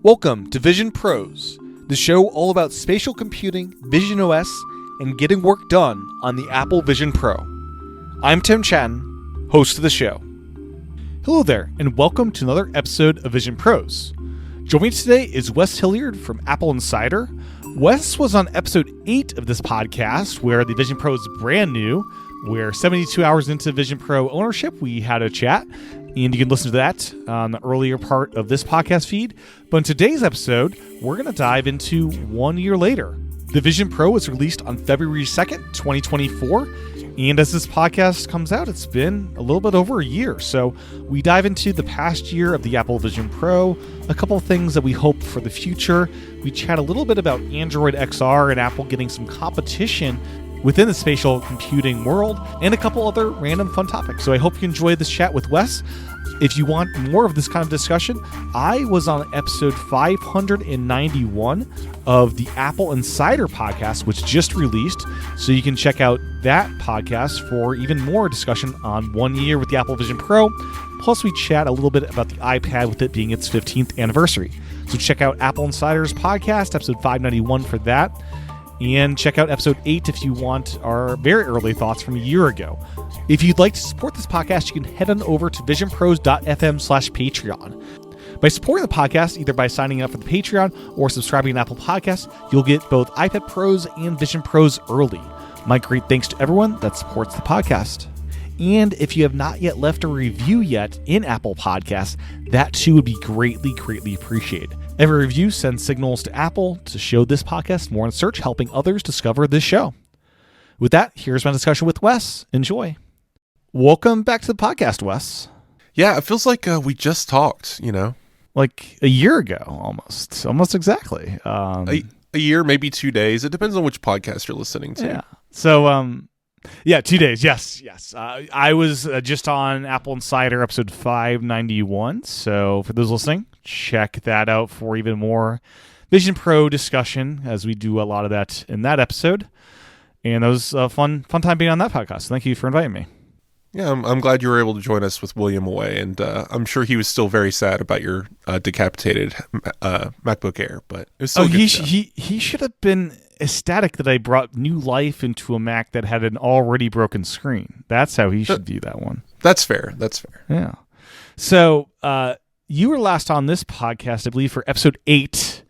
Welcome to Vision Pros, the show all about spatial computing, visionOS, and getting work done on the Apple Vision Pro. I'm Tim Chatton, host of the show. Hello there, and welcome to another episode of Vision Pros. Joining me today is Wes Hilliard from Apple Insider. Wes was on episode 8 of this podcast, where the Vision Pro is brand new. We're 72 hours into Vision Pro ownership. We had a chat, and you can listen to that on the earlier part of this podcast feed. But in today's episode, we're going to dive into 1 year later. The Vision Pro was released on February 2nd, 2024. And as this podcast comes out, it's been a little bit over a year. So we dive into the past year of the Apple Vision Pro, a couple of things that we hope for the future. We chat a little bit about Android XR and Apple getting some competition within the spatial computing world, and a couple other random fun topics. So I hope you enjoyed this chat with Wes. If you want more of this kind of discussion, I was on episode 591 of the Apple Insider podcast, which just released. So you can check out that podcast for even more discussion on 1 year with the Apple Vision Pro. Plus, we chat a little bit about the iPad with it being its 15th anniversary. So check out Apple Insider's podcast, episode 591 for that. And check out episode 8 if you want our very early thoughts from a year ago. If you'd like to support this podcast, you can head on over to visionpros.fm/Patreon. By supporting the podcast, either by signing up for the Patreon or subscribing to Apple Podcasts, you'll get both iPad Pros and Vision Pros early. My great thanks to everyone that supports the podcast. And if you have not yet left a review yet in Apple Podcasts, that too would be greatly, greatly appreciated. Every review sends signals to Apple to show this podcast more in search, helping others discover this show. With that, here's my discussion with Wes. Enjoy. Welcome back to the podcast, Wes. Yeah, it feels like we just talked, you know? Like a year ago, almost exactly. A year, maybe 2 days. It depends on which podcast you're listening to. Yeah. So, 2 days. Yes. I was just on Apple Insider episode 591. So for those listening, check that out for even more Vision Pro discussion, as we do a lot of that in that episode. And that was a fun time being on that podcast. Thank you for inviting me. Yeah, I'm glad you were able to join us with William away, and I'm sure he was still very sad about your decapitated MacBook Air, but it was still good stuff. He should have been ecstatic that I brought new life into a Mac that had an already broken screen. That's how he should view that one. That's fair. Yeah. So you were last on this podcast, I believe, for episode 8,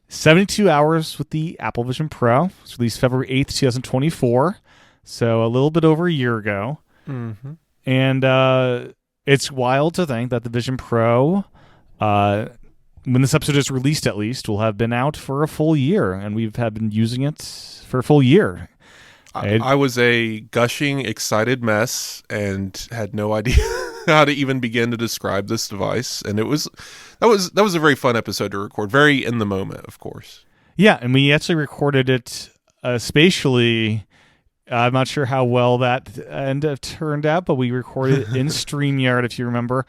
72 hours with the Apple Vision Pro. It was released February 8th, 2024, so a little bit over a year ago. Mm-hmm. And it's wild to think that the Vision Pro, when this episode is released at least, will have been out for a full year, and we've been using it for a full year. I was a gushing, excited mess and had no idea how to even begin to describe this device, and that was a very fun episode to record, very in the moment, of course. Yeah, and we actually recorded it spatially. I'm not sure how well that turned out, but we recorded it in StreamYard, if you remember.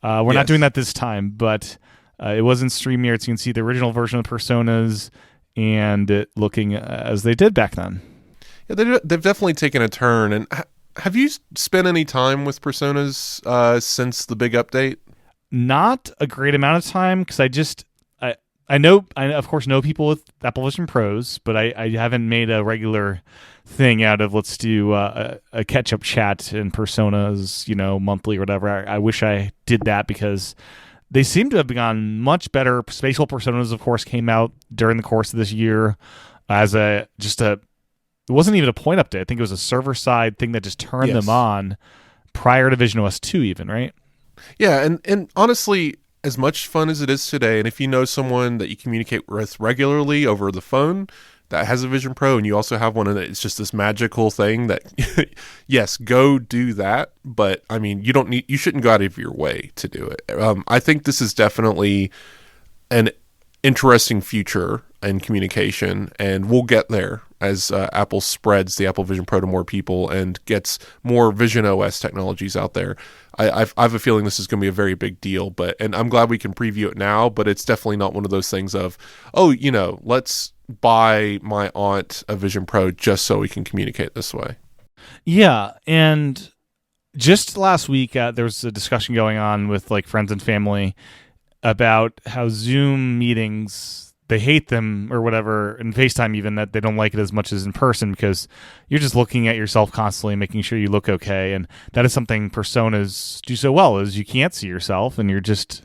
We're not doing that this time, but it was in StreamYard, so you can see the original version of Personas and it looking as they did back then. Yeah, they've definitely taken a turn. And have you spent any time with Personas since the big update? Not a great amount of time, because I of course know people with Apple Vision Pros, but I haven't made a regular thing out of let's do a catch-up chat in Personas, monthly or whatever. I wish I did that, because they seem to have gone much better. Spatial Personas, of course, came out during the course of this year as it wasn't even a point update. I think it was a server-side thing that just turned them on prior to visionOS 2 even, right? Yeah, and honestly, as much fun as it is today, and if you know someone that you communicate with regularly over the phone that has a Vision Pro, and you also have one, and it's just this magical thing that, yes, go do that. But I mean, you shouldn't go out of your way to do it. I think this is definitely an interesting future in communication, and we'll get there as Apple spreads the Apple Vision Pro to more people and gets more visionOS technologies out there. I have a feeling this is going to be a very big deal, and I'm glad we can preview it now, but it's definitely not one of those things of, let's buy my aunt a Vision Pro just so we can communicate this way. Yeah, and just last week there was a discussion going on with like friends and family about how Zoom meetings, they hate them or whatever, and FaceTime even, that they don't like it as much as in person because you're just looking at yourself constantly, making sure you look okay. And that is something personas do so well, is you can't see yourself and you're just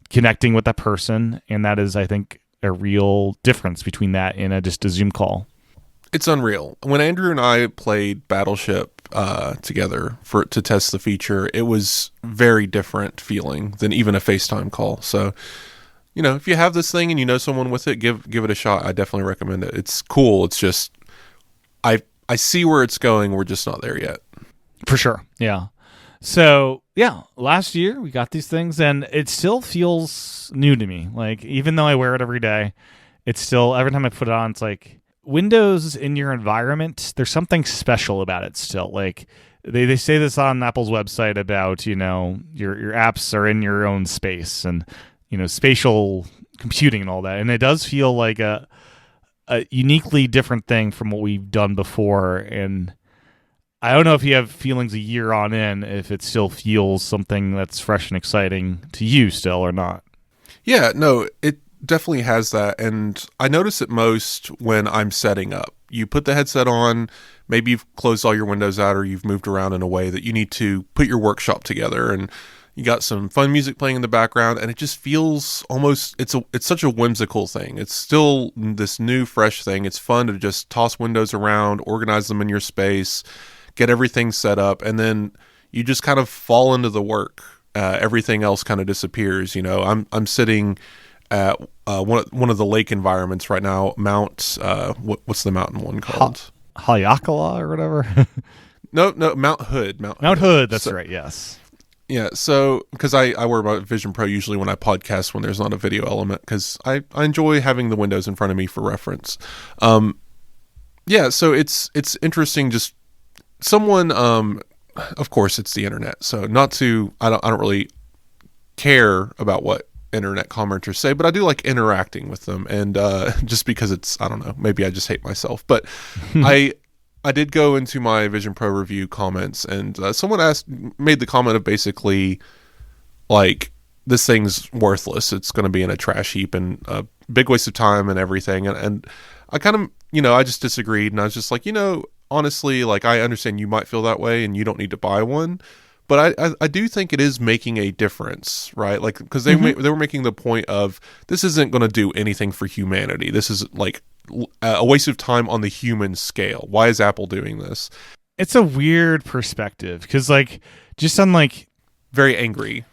connecting with that person. And that is, I think, a real difference between that and just a Zoom call. It's unreal. When Andrew and I played Battleship together to test the feature, it was very different feeling than even a FaceTime call. So, if you have this thing and you know someone with it, give it a shot. I definitely recommend it. It's cool. It's just I see where it's going. We're just not there yet. For sure. Yeah. So, yeah, last year we got these things and it still feels new to me. Like, even though I wear it every day, it's still, every time I put it on, it's like, Windows in your environment, there's something special about it still. Like they say this on Apple's website about, your apps are in your own space and, spatial computing and all that. And it does feel like a uniquely different thing from what we've done before. And I don't know if you have feelings a year on in, if it still feels something that's fresh and exciting to you still or not. Yeah, no, it definitely has that, and I notice it most when I'm setting up. You put the headset on, maybe you've closed all your windows out or you've moved around in a way that you need to put your workshop together, and you got some fun music playing in the background, and it just feels almost, it's such a whimsical thing. It's still this new, fresh thing. It's fun to just toss windows around, organize them in your space, get everything set up, and then you just kind of fall into the work. Everything else kind of disappears. I'm sitting at one of the lake environments right now, Mount what's the mountain one called? Haleakala or whatever. No, Mount Hood. Mount Hood. That's right. Yes. Yeah. So because I wear my Vision Pro usually when I podcast when there's not a video element, because I enjoy having the windows in front of me for reference. Yeah. So it's interesting. Just someone. Of course, it's the internet. So I don't really care about what internet commenters say, but I do like interacting with them, and just because it's, I don't know, maybe I just hate myself, but I did go into my Vision Pro review comments, and someone made the comment of basically like, this thing's worthless, it's going to be in a trash heap and a big waste of time and everything, and I kind of, I just disagreed, and I was just like, honestly, like, I understand you might feel that way and you don't need to buy one. But I do think it is making a difference, right? Like, because they were making the point of, this isn't going to do anything for humanity. This is like a waste of time on the human scale. Why is Apple doing this? It's a weird perspective because, like, just on like, very angry.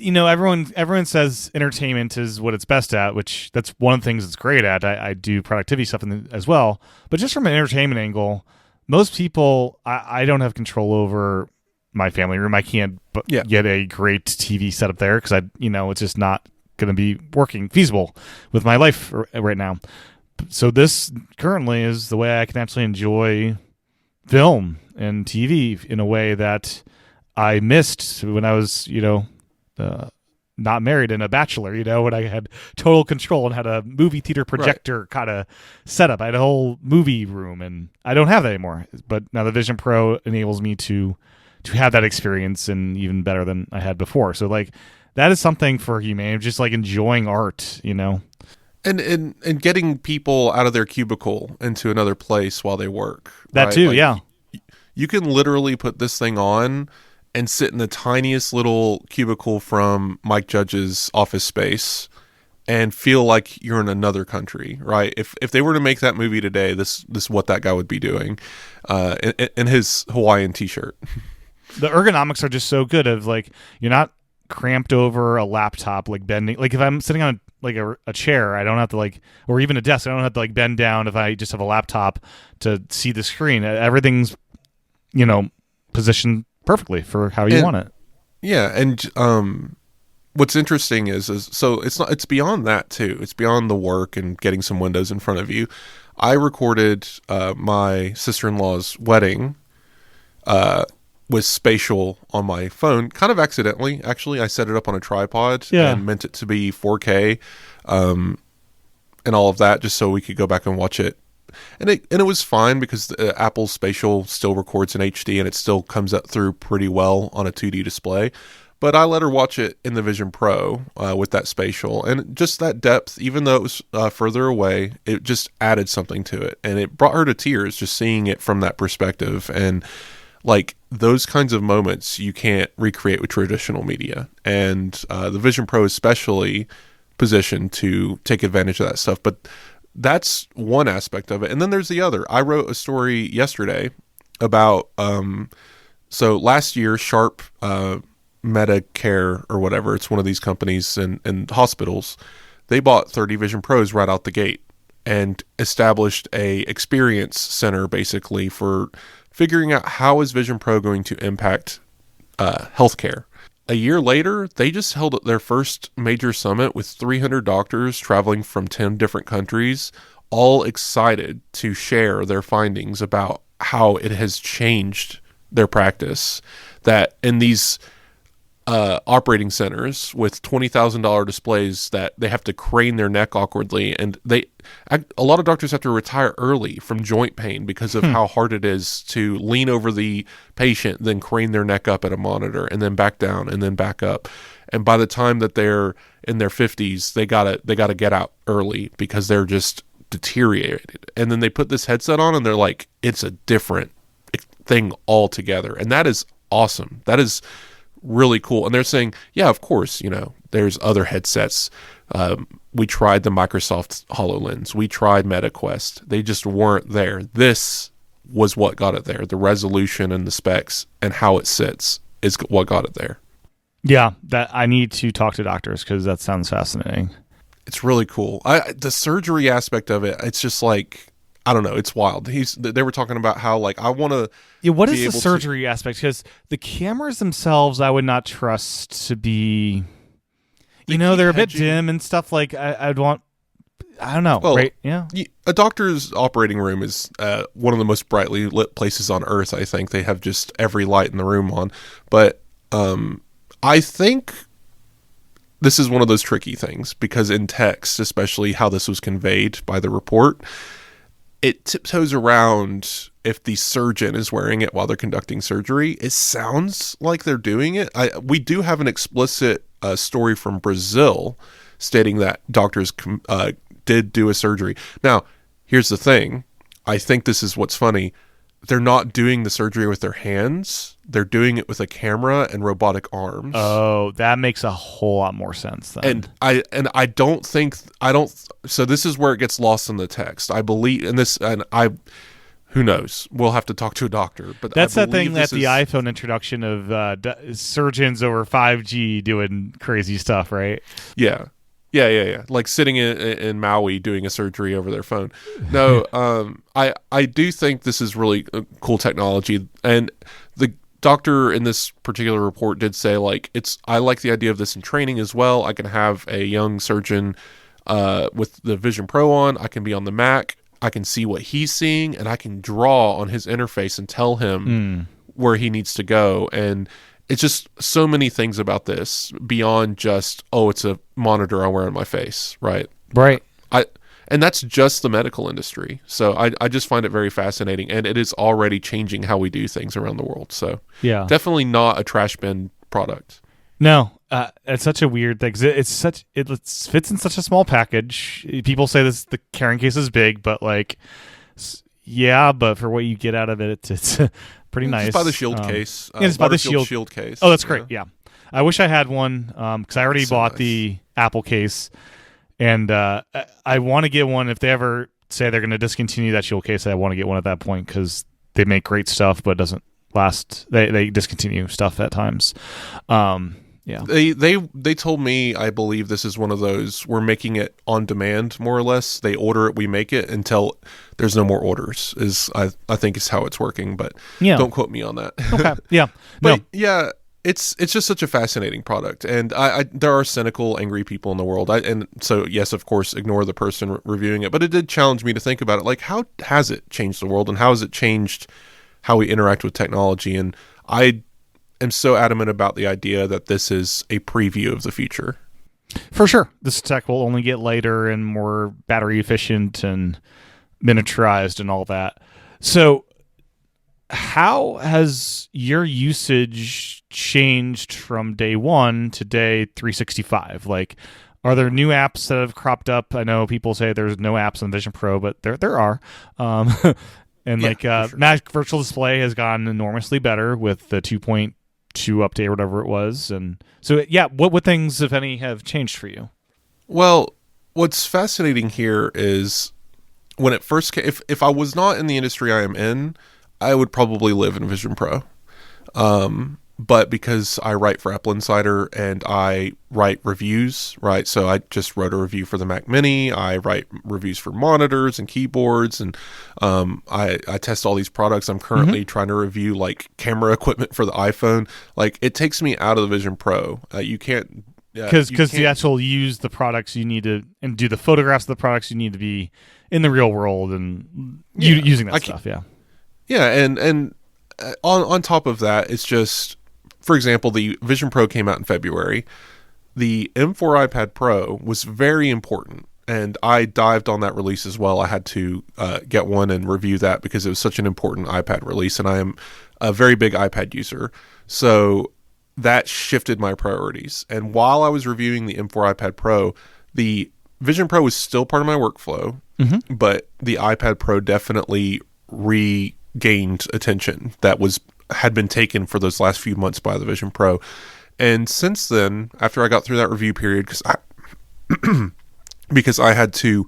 Everyone says entertainment is what it's best at, which that's one of the things it's great at. I do productivity stuff as well, but just from an entertainment angle, most people, I don't have control over my family room. I can't get a great TV set up there because it's just not going to be feasible with my life right now. So this currently is the way I can actually enjoy film and TV in a way that I missed when I was, not married and a bachelor, when I had total control and had a movie theater projector kind of setup. I had a whole movie room, and I don't have that anymore. But now the Vision Pro enables me to have that experience, and even better than I had before. So like, that is something for humanity, just like enjoying art, and getting people out of their cubicle into another place while they work. That right? too. Like, yeah. You can literally put this thing on and sit in the tiniest little cubicle from Mike Judge's office space and feel like you're in another country, right? If they were to make that movie today, this is what that guy would be doing, in his Hawaiian t-shirt. The ergonomics are just so good of like, you're not cramped over a laptop, like bending. Like if I'm sitting on a chair, I don't have to like, or even a desk, I don't have to like bend down if I just have a laptop to see the screen. Everything's, positioned perfectly for how you want it. Yeah. And, what's interesting is so it's beyond that too. It's beyond the work and getting some windows in front of you. I recorded, my sister-in-law's wedding, with spatial on my phone, kind of accidentally. Actually, I set it up on a tripod and meant it to be 4K, and all of that, just so we could go back and watch it. And it was fine because Apple's spatial still records in HD and it still comes up through pretty well on a 2D display. But I let her watch it in the Vision Pro with that spatial, and just that depth, even though it was further away, it just added something to it, and it brought her to tears just seeing it from that perspective. And like those kinds of moments you can't recreate with traditional media, and the Vision Pro is especially positioned to take advantage of that stuff. But that's one aspect of it, and then there's the other. I wrote a story yesterday about so last year Sharp Medicare or whatever, it's one of these companies and hospitals, they bought 30 Vision Pros right out the gate and established a experience center basically for figuring out how is Vision Pro going to impact healthcare. A year later, they just held their first major summit with 300 doctors traveling from 10 different countries, all excited to share their findings about how it has changed their practice. That in these operating centers with $20,000 displays that they have to crane their neck awkwardly, and a lot of doctors have to retire early from joint pain because of how hard it is to lean over the patient, then crane their neck up at a monitor, and then back down, and then back up. And by the time that they're in their 50s, they gotta get out early because they're just deteriorated. And then they put this headset on, and they're like, it's a different thing altogether, and that is awesome. That is really cool. And they're saying, yeah, of course, there's other headsets. We tried the Microsoft HoloLens. We tried MetaQuest. They just weren't there. This was what got it there. The resolution and the specs and how it sits is what got it there. Yeah, that I need to talk to doctors because that sounds fascinating. It's really cool. The surgery aspect of it, it's just like, I don't know. It's wild. They were talking about how I want to. Yeah, what is the surgery aspect? Because the cameras themselves, I would not trust to be. They're a bit dim and stuff. I'd want. I don't know. Well, right? Yeah. A doctor's operating room is one of the most brightly lit places on Earth. I think they have just every light in the room on. But I think this is one of those tricky things because in text, especially how this was conveyed by the report, it tiptoes around if the surgeon is wearing it while they're conducting surgery. It sounds like they're doing it. We do have an explicit story from Brazil stating that doctors did do a surgery. Now, here's the thing. I think this is what's funny. They're not doing the surgery with their hands. They're doing it with a camera and robotic arms. Oh, that makes a whole lot more sense then. And I don't think so this is where it gets lost in the text. I believe in this, and who knows? We'll have to talk to a doctor. But that's the thing that the iPhone introduction of surgeons over 5G doing crazy stuff, right? Yeah. Like sitting in Maui doing a surgery over their phone. No, I do think this is really cool technology, and the doctor in this particular report did say I like the idea of this in training as well. I can have a young surgeon with the Vision Pro on. I can be on the Mac. I can see what he's seeing, and I can draw on his interface and tell him where he needs to go. And it's just so many things about this beyond just, it's a monitor I wear on my face, right? Right. And that's just the medical industry. So I just find it very fascinating, and it is already changing how we do things around the world. So yeah, definitely not a trash bin product. No, it's such a weird thing. It fits in such a small package. People say the carrying case is big, but yeah, but for what you get out of it, it's pretty nice. Just buy the Shield case. Just buy the Shield case. Oh, that's great. Yeah, I wish I had one because I already bought the Apple case, and I want to get one if they ever say they're going to discontinue that Shield case. I want to get one at that point because they make great stuff, but it doesn't last. They discontinue stuff at times. Yeah. They told me, I believe this is one of those, we're making it on demand, more or less. They order it, we make it until there's no more orders, I think is how it's working, but don't quote me on that. Okay. Yeah. But yeah, it's just such a fascinating product. And there are cynical, angry people in the world. And so, yes, of course, ignore the person reviewing it, but it did challenge me to think about it. How has it changed the world, and how has it changed how we interact with technology? And I am so adamant about the idea that this is a preview of the future. For sure. This tech will only get lighter and more battery efficient and miniaturized and all that. So how has your usage changed from day one to day 365? Like, are there new apps that have cropped up? I know people say there's no apps on Vision Pro, but there are. Um, and Yeah, for sure. Magic Virtual Display has gotten enormously better with the 2.2 update or whatever it was. And so, yeah, what things, if any, have changed for you? Well, what's fascinating here is when it first came, if I was not in the industry I am in, I would probably live in Vision Pro. But because I write for Apple Insider and I write reviews, right? So I just wrote a review for the Mac Mini. I write reviews for monitors and keyboards, and I test all these products. I'm currently trying to review like camera equipment for the iPhone. Like it takes me out of the Vision Pro. You can't because the actual use the products you need to and do the photographs of the products you need to be in the real world and using that stuff. Yeah, and on top of that, it's just, for example, the Vision Pro came out in February. The M4 iPad Pro was very important, and I dived on that release as well. I had to get one and review that because it was such an important iPad release, and I am a very big iPad user. So that shifted my priorities. And while I was reviewing the M4 iPad Pro, the Vision Pro was still part of my workflow, but the iPad Pro definitely regained attention that had been taken for those last few months by the Vision Pro. And since then, after I got through that review period, because I had to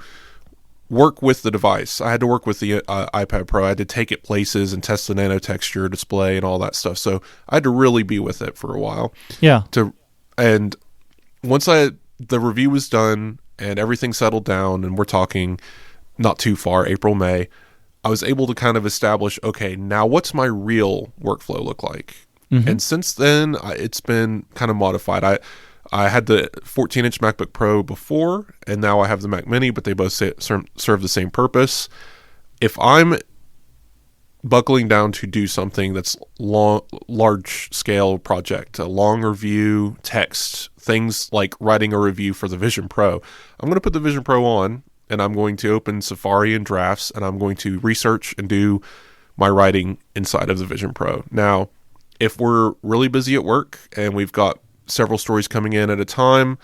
work with the device, I had to work with the iPad Pro, I had to take it places and test the nano texture display and all that stuff. So I had to really be with it for a while. Yeah. And once the review was done and everything settled down, and we're talking not too far, April, May, I was able to kind of establish, okay, now what's my real workflow look like? And since then, it's been kind of modified. I had the 14-inch MacBook Pro before, and now I have the Mac Mini, but they both serve the same purpose. If I'm buckling down to do something that's large-scale project, a long review, text, things like writing a review for the Vision Pro, I'm going to put the Vision Pro on, and I'm going to open Safari and Drafts, and I'm going to research and do my writing inside of the Vision Pro. Now, if we're really busy at work and we've got several stories coming in at a time,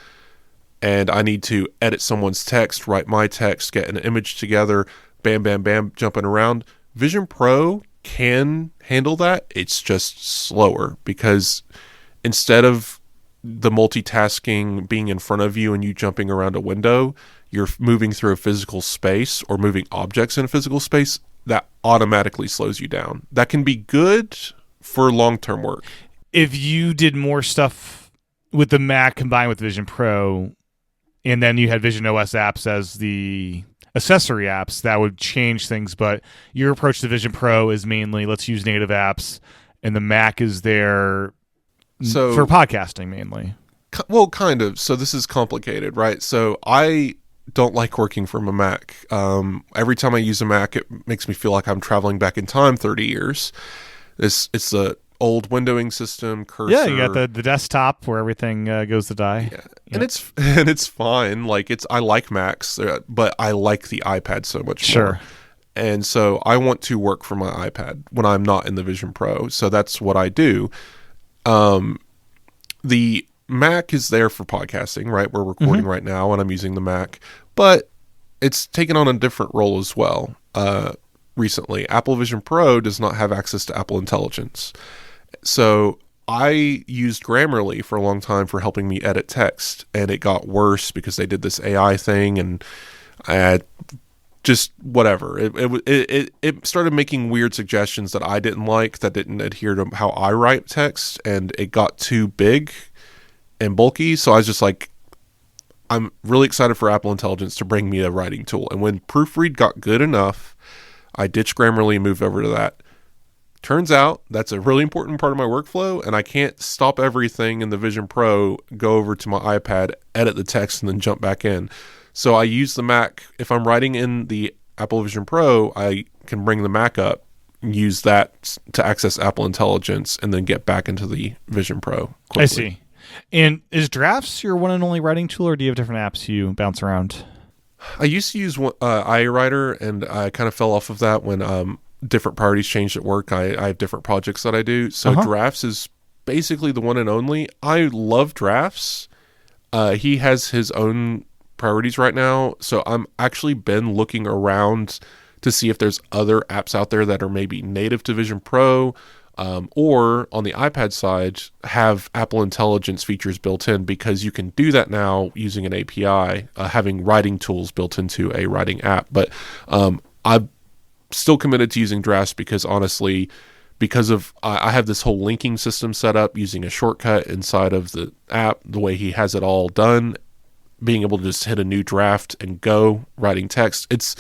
and I need to edit someone's text, write my text, get an image together, bam, bam, bam, jumping around, Vision Pro can handle that. It's just slower because instead of the multitasking being in front of you and you jumping around a window, you're moving through a physical space or moving objects in a physical space, that automatically slows you down. That can be good for long-term work. If you did more stuff with the Mac combined with Vision Pro, and then you had visionOS apps as the accessory apps, that would change things. But your approach to Vision Pro is mainly let's use native apps, and the Mac is there for podcasting mainly. Well, kind of. So this is complicated, right? So I don't like working from a Mac. Every time I use a Mac, it makes me feel like I'm traveling back in time 30 years. It's the old windowing system, cursor. Yeah, you got the desktop where everything goes to die. Yeah. And it's fine. Like I like Macs, but I like the iPad so much more. And so I want to work from my iPad when I'm not in the Vision Pro. So that's what I do. The Mac is there for podcasting, right? We're recording right now, and I'm using the Mac, but it's taken on a different role as well. Recently, Apple Vision Pro does not have access to Apple Intelligence. So I used Grammarly for a long time for helping me edit text, and it got worse because they did this AI thing, and I had just whatever. It started making weird suggestions that I didn't like, that didn't adhere to how I write text, and it got too big and bulky. So I was just like, I'm really excited for Apple Intelligence to bring me a writing tool. And when Proofread got good enough, I ditched Grammarly and moved over to that. Turns out that's a really important part of my workflow, and I can't stop everything in the Vision Pro, go over to my iPad, edit the text, and then jump back in. So I use the Mac. If I'm writing in the Apple Vision Pro, I can bring the Mac up, use that to access Apple Intelligence, and then get back into the Vision Pro quickly. I see. And is Drafts your one and only writing tool, or do you have different apps you bounce around? I used to use iWriter, and I kind of fell off of that when different priorities changed at work. I have different projects that I do. So Drafts is basically the one and only. I love Drafts. He has his own priorities right now. So I'm actually been looking around to see if there's other apps out there that are maybe native to Vision Pro, or on the iPad side have Apple Intelligence features built in, because you can do that now using an API, having writing tools built into a writing app. But I'm still committed to using Drafts because honestly, because of I have this whole linking system set up using a shortcut inside of the app, the way he has it all done, being able to just hit a new draft and go writing text. It's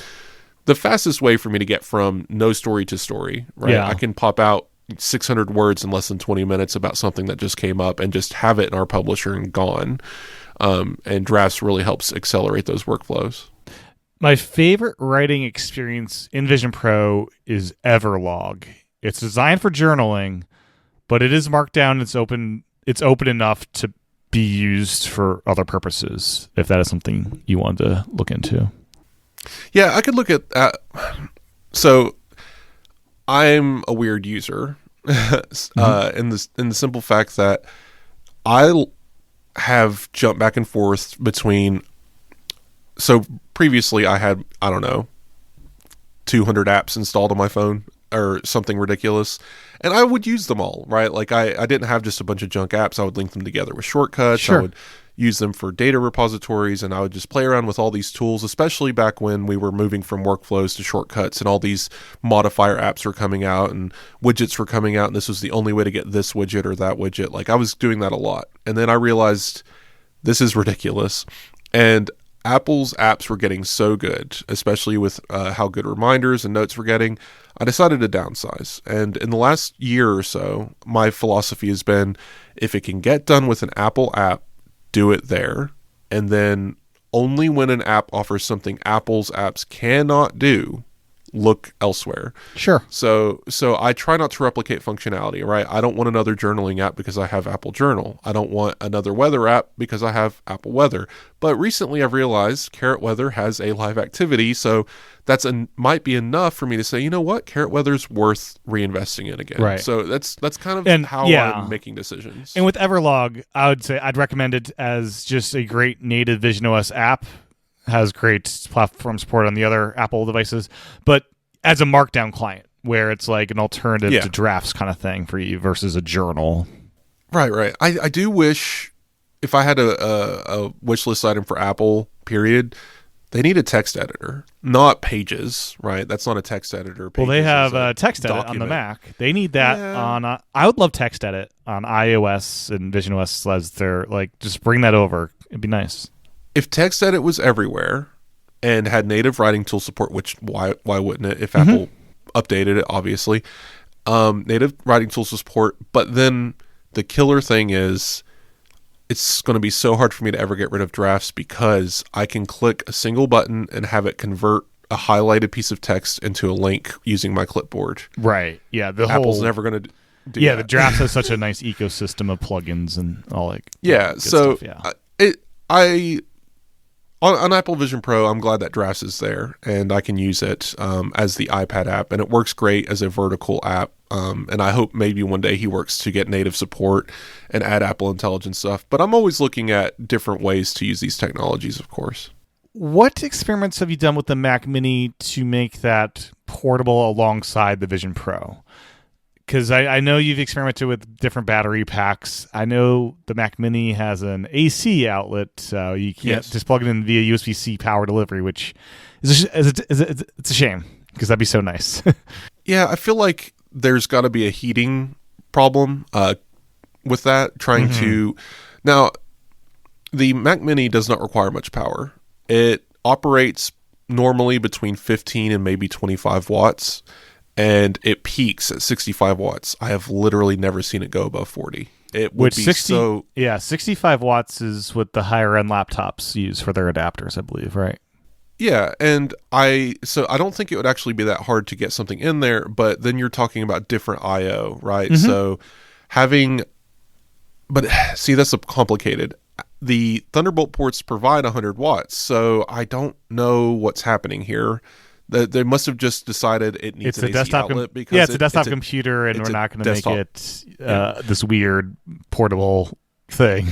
the fastest way for me to get from no story to story, right? Yeah. I can pop out 600 words in less than 20 minutes about something that just came up and just have it in our publisher and gone. And Drafts really helps accelerate those workflows. My favorite writing experience in Vision Pro is Everlog. It's designed for journaling, but it is Markdown. It's open enough to be used for other purposes, if that is something you want to look into. Yeah, I could look at that. So I'm a weird user in the simple fact that I have jumped back and forth between. So previously I had, I don't know, 200 apps installed on my phone or something ridiculous. And I would use them all, right? Like I didn't have just a bunch of junk apps. I would link them together with shortcuts. Sure. I would use them for data repositories, and I would just play around with all these tools, especially back when we were moving from workflows to shortcuts and all these modifier apps were coming out and widgets were coming out, and this was the only way to get this widget or that widget. Like I was doing that a lot. And then I realized this is ridiculous. And Apple's apps were getting so good, especially with how good reminders and notes were getting. I decided to downsize. And in the last year or so, my philosophy has been, if it can get done with an Apple app, do it there. And then only when an app offers something Apple's apps cannot do, look elsewhere. Sure. So I try not to replicate functionality, right? I don't want another journaling app because I have Apple Journal. I don't want another weather app because I have Apple Weather. But recently I've realized Carrot Weather has a live activity, so that's might be enough for me to say, you know what, Carrot Weather's worth reinvesting in again. Right. So that's kind of how I'm making decisions. And with Everlog, I would say I'd recommend it as just a great native visionOS app. Has great platform support on the other Apple devices, but as a Markdown client, where it's like an alternative to Drafts kind of thing for you versus a journal. Right. I do wish, if I had a wish list item for Apple, period, they need a text editor, not Pages, right? That's not a text editor. Well, they have a text edit on the Mac. They need that on. I would love text edit on iOS and visionOS as their just bring that over. It'd be nice. If text edit was everywhere and had native writing tool support, which why wouldn't it if Apple updated it, obviously, native writing tool support, but then the killer thing is it's going to be so hard for me to ever get rid of Drafts because I can click a single button and have it convert a highlighted piece of text into a link using my clipboard. Right. Yeah. Apple's never going to do that. The Drafts has such a nice ecosystem of plugins and all that. Yeah. So stuff, on Apple Vision Pro, I'm glad that Drafts is there and I can use it as the iPad app, and it works great as a vertical app. And I hope maybe one day he works to get native support and add Apple Intelligence stuff. But I'm always looking at different ways to use these technologies, of course. What experiments have you done with the Mac Mini to make that portable alongside the Vision Pro? Because I know you've experimented with different battery packs. I know the Mac Mini has an AC outlet, so you can't just plug it in via USB-C power delivery, which is it's a shame because that'd be so nice. Yeah, I feel like there's got to be a heating problem with that. Trying to now, the Mac Mini does not require much power. It operates normally between 15 and maybe 25 watts. And it peaks at 65 watts. I have literally never seen it go above 40. It would be 65 watts is what the higher end laptops use for their adapters, I believe, right? Yeah, and I don't think it would actually be that hard to get something in there, but then you're talking about different I/O, right? So but see, that's complicated. The Thunderbolt ports provide 100 watts, so I don't know what's happening here. They must have just decided it needs It's an a AC desktop outlet because it's a desktop computer, and we're not going to make it this weird portable thing.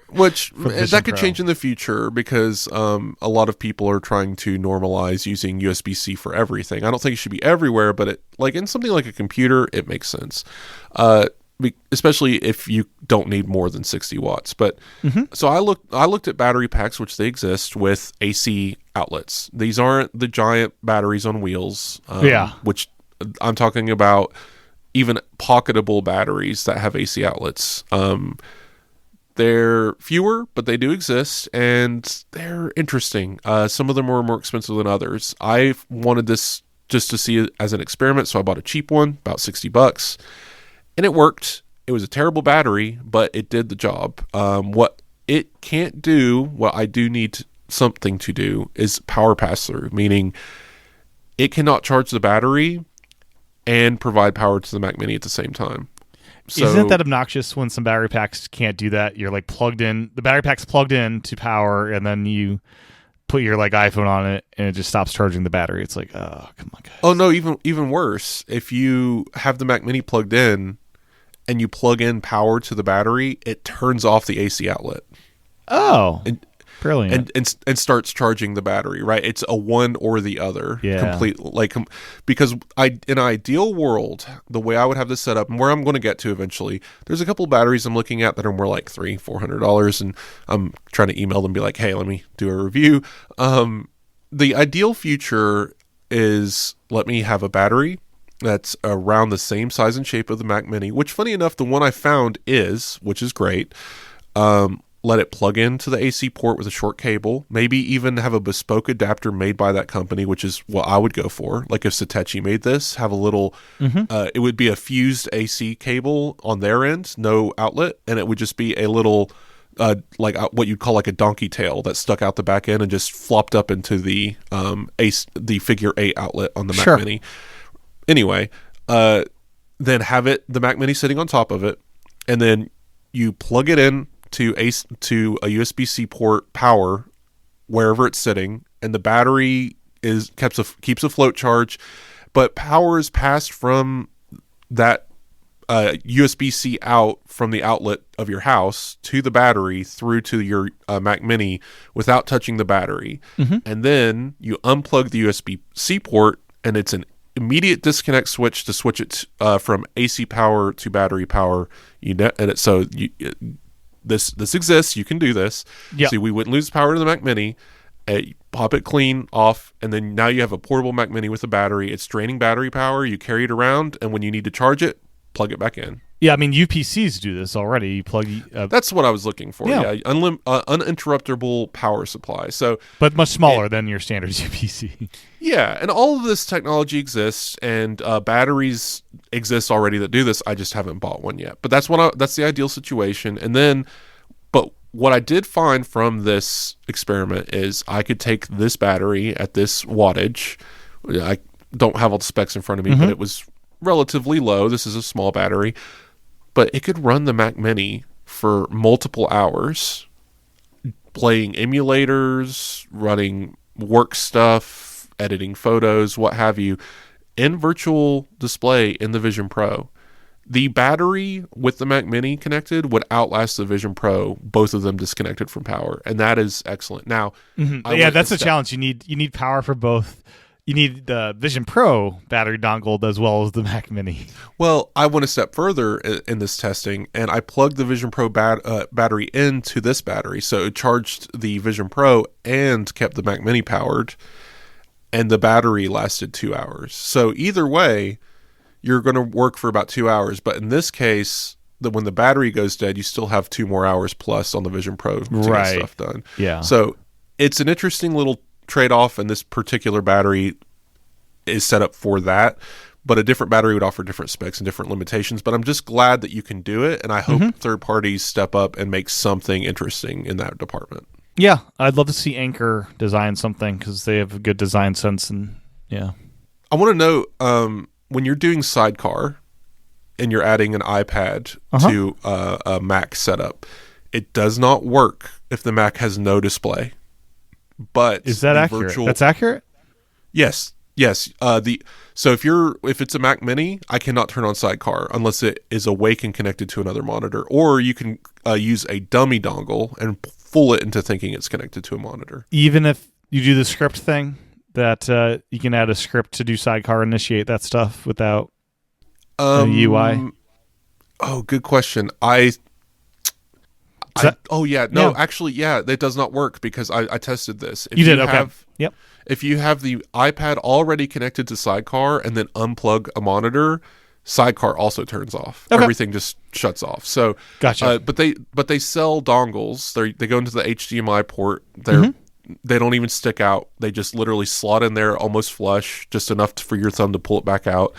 Which for Vision that could Pro. change in the future because a lot of people are trying to normalize using USB-C for everything. I don't think it should be everywhere, but it, like in something like a computer, it makes sense. Especially if you don't need more than 60 watts. But so I looked at battery packs, which they exist with AC outlets. These aren't the giant batteries on wheels. Which I'm talking about even pocketable batteries that have AC outlets. They're fewer, but they do exist, and they're interesting. Some of them are more expensive than others. I wanted this just to see it as an experiment, so I bought a cheap one, about $60. And it worked. It was a terrible battery, but it did the job. What it can't do, what I do need something to do, is power pass-through, meaning it cannot charge the battery and provide power to the Mac Mini at the same time. So, isn't that obnoxious when some battery packs can't do that? You're like plugged in, the battery pack's plugged in to power, and then you put your like iPhone on it and it just stops charging the battery. It's like, oh, come on, guys. Oh no, even worse. If you have the Mac Mini plugged in and you plug in power to the battery, it turns off the AC outlet. Oh, brilliant. And starts charging the battery, right? It's a one or the other. Yeah. Because in an ideal world, the way I would have this set up, and where I'm going to get to eventually, there's a couple of batteries I'm looking at that are more like $300-$400, and I'm trying to email them and be like, hey, let me do a review. The ideal future is let me have a battery that's around the same size and shape of the Mac Mini, which funny enough, the one I found which is great. Let it plug into the AC port with a short cable, maybe even have a bespoke adapter made by that company, which is what I would go for. Like if Satechi made this, have a little, it would be a fused AC cable on their end, no outlet, and it would just be a little, what you'd call like a donkey tail that stuck out the back end and just flopped up into the the figure 8 outlet on the Mac Mini. Anyway, then have the Mac Mini sitting on top of it, and then you plug it in to a USB-C port power wherever it's sitting, and the battery keeps a float charge, but power is passed from that USB-C out from the outlet of your house to the battery through to your Mac Mini without touching the battery. And then you unplug the USB-C port, and it's an immediate disconnect switch to switch it from AC power to battery power. This exists. You can do this. Yep. So we wouldn't lose power to the Mac Mini. Pop it clean off, and then now you have a portable Mac Mini with a battery. It's draining battery power. You carry it around, and when you need to charge it, plug it back in. Yeah, I mean, UPCs do this already. You plug... That's what I was looking for. Yeah, uninterruptible power supply. So, but much smaller than your standard UPC. Yeah, and all of this technology exists, and batteries exist already that do this. I just haven't bought one yet. But that's the ideal situation. And then, but what I did find from this experiment is I could take this battery at this wattage. I don't have all the specs in front of me, but it was relatively low. This is a small battery. But it could run the Mac Mini for multiple hours, playing emulators, running work stuff, editing photos, what have you, in virtual display in the Vision Pro. The battery with the Mac Mini connected would outlast the Vision Pro, both of them disconnected from power, and that is excellent. Now, that's a challenge. You need power for both. You need the Vision Pro battery dongle as well as the Mac Mini. Well, I went a step further in this testing, and I plugged the Vision Pro battery into this battery. So it charged the Vision Pro and kept the Mac Mini powered, and the battery lasted 2 hours. So either way, you're going to work for about 2 hours. But in this case, when the battery goes dead, you still have 2 more hours plus on the Vision Pro to get stuff done. Yeah. So it's an interesting little trade-off, and this particular battery is set up for that, but a different battery would offer different specs and different limitations. But I'm just glad that you can do it, and I hope third parties step up and make something interesting in that department. Yeah, I'd love to see Anker design something because they have a good design sense. And yeah, I want to know when you're doing Sidecar and you're adding an iPad to a Mac setup, it does not work if the Mac has no display. But is that accurate? That's accurate? Yes. Yes. So if it's a Mac Mini, I cannot turn on Sidecar unless it is awake and connected to another monitor. Or you can use a dummy dongle and fool it into thinking it's connected to a monitor. Even if you do the script thing, that you can add a script to do Sidecar, initiate that stuff without a UI. Oh, good question. Actually, that does not work because I tested this. If you did, okay. Yep. If you have the iPad already connected to Sidecar and then unplug a monitor, Sidecar also turns off. Okay. Everything just shuts off. So, gotcha. But they sell dongles. They go into the HDMI port. They don't even stick out. They just literally slot in there almost flush, just enough for your thumb to pull it back out.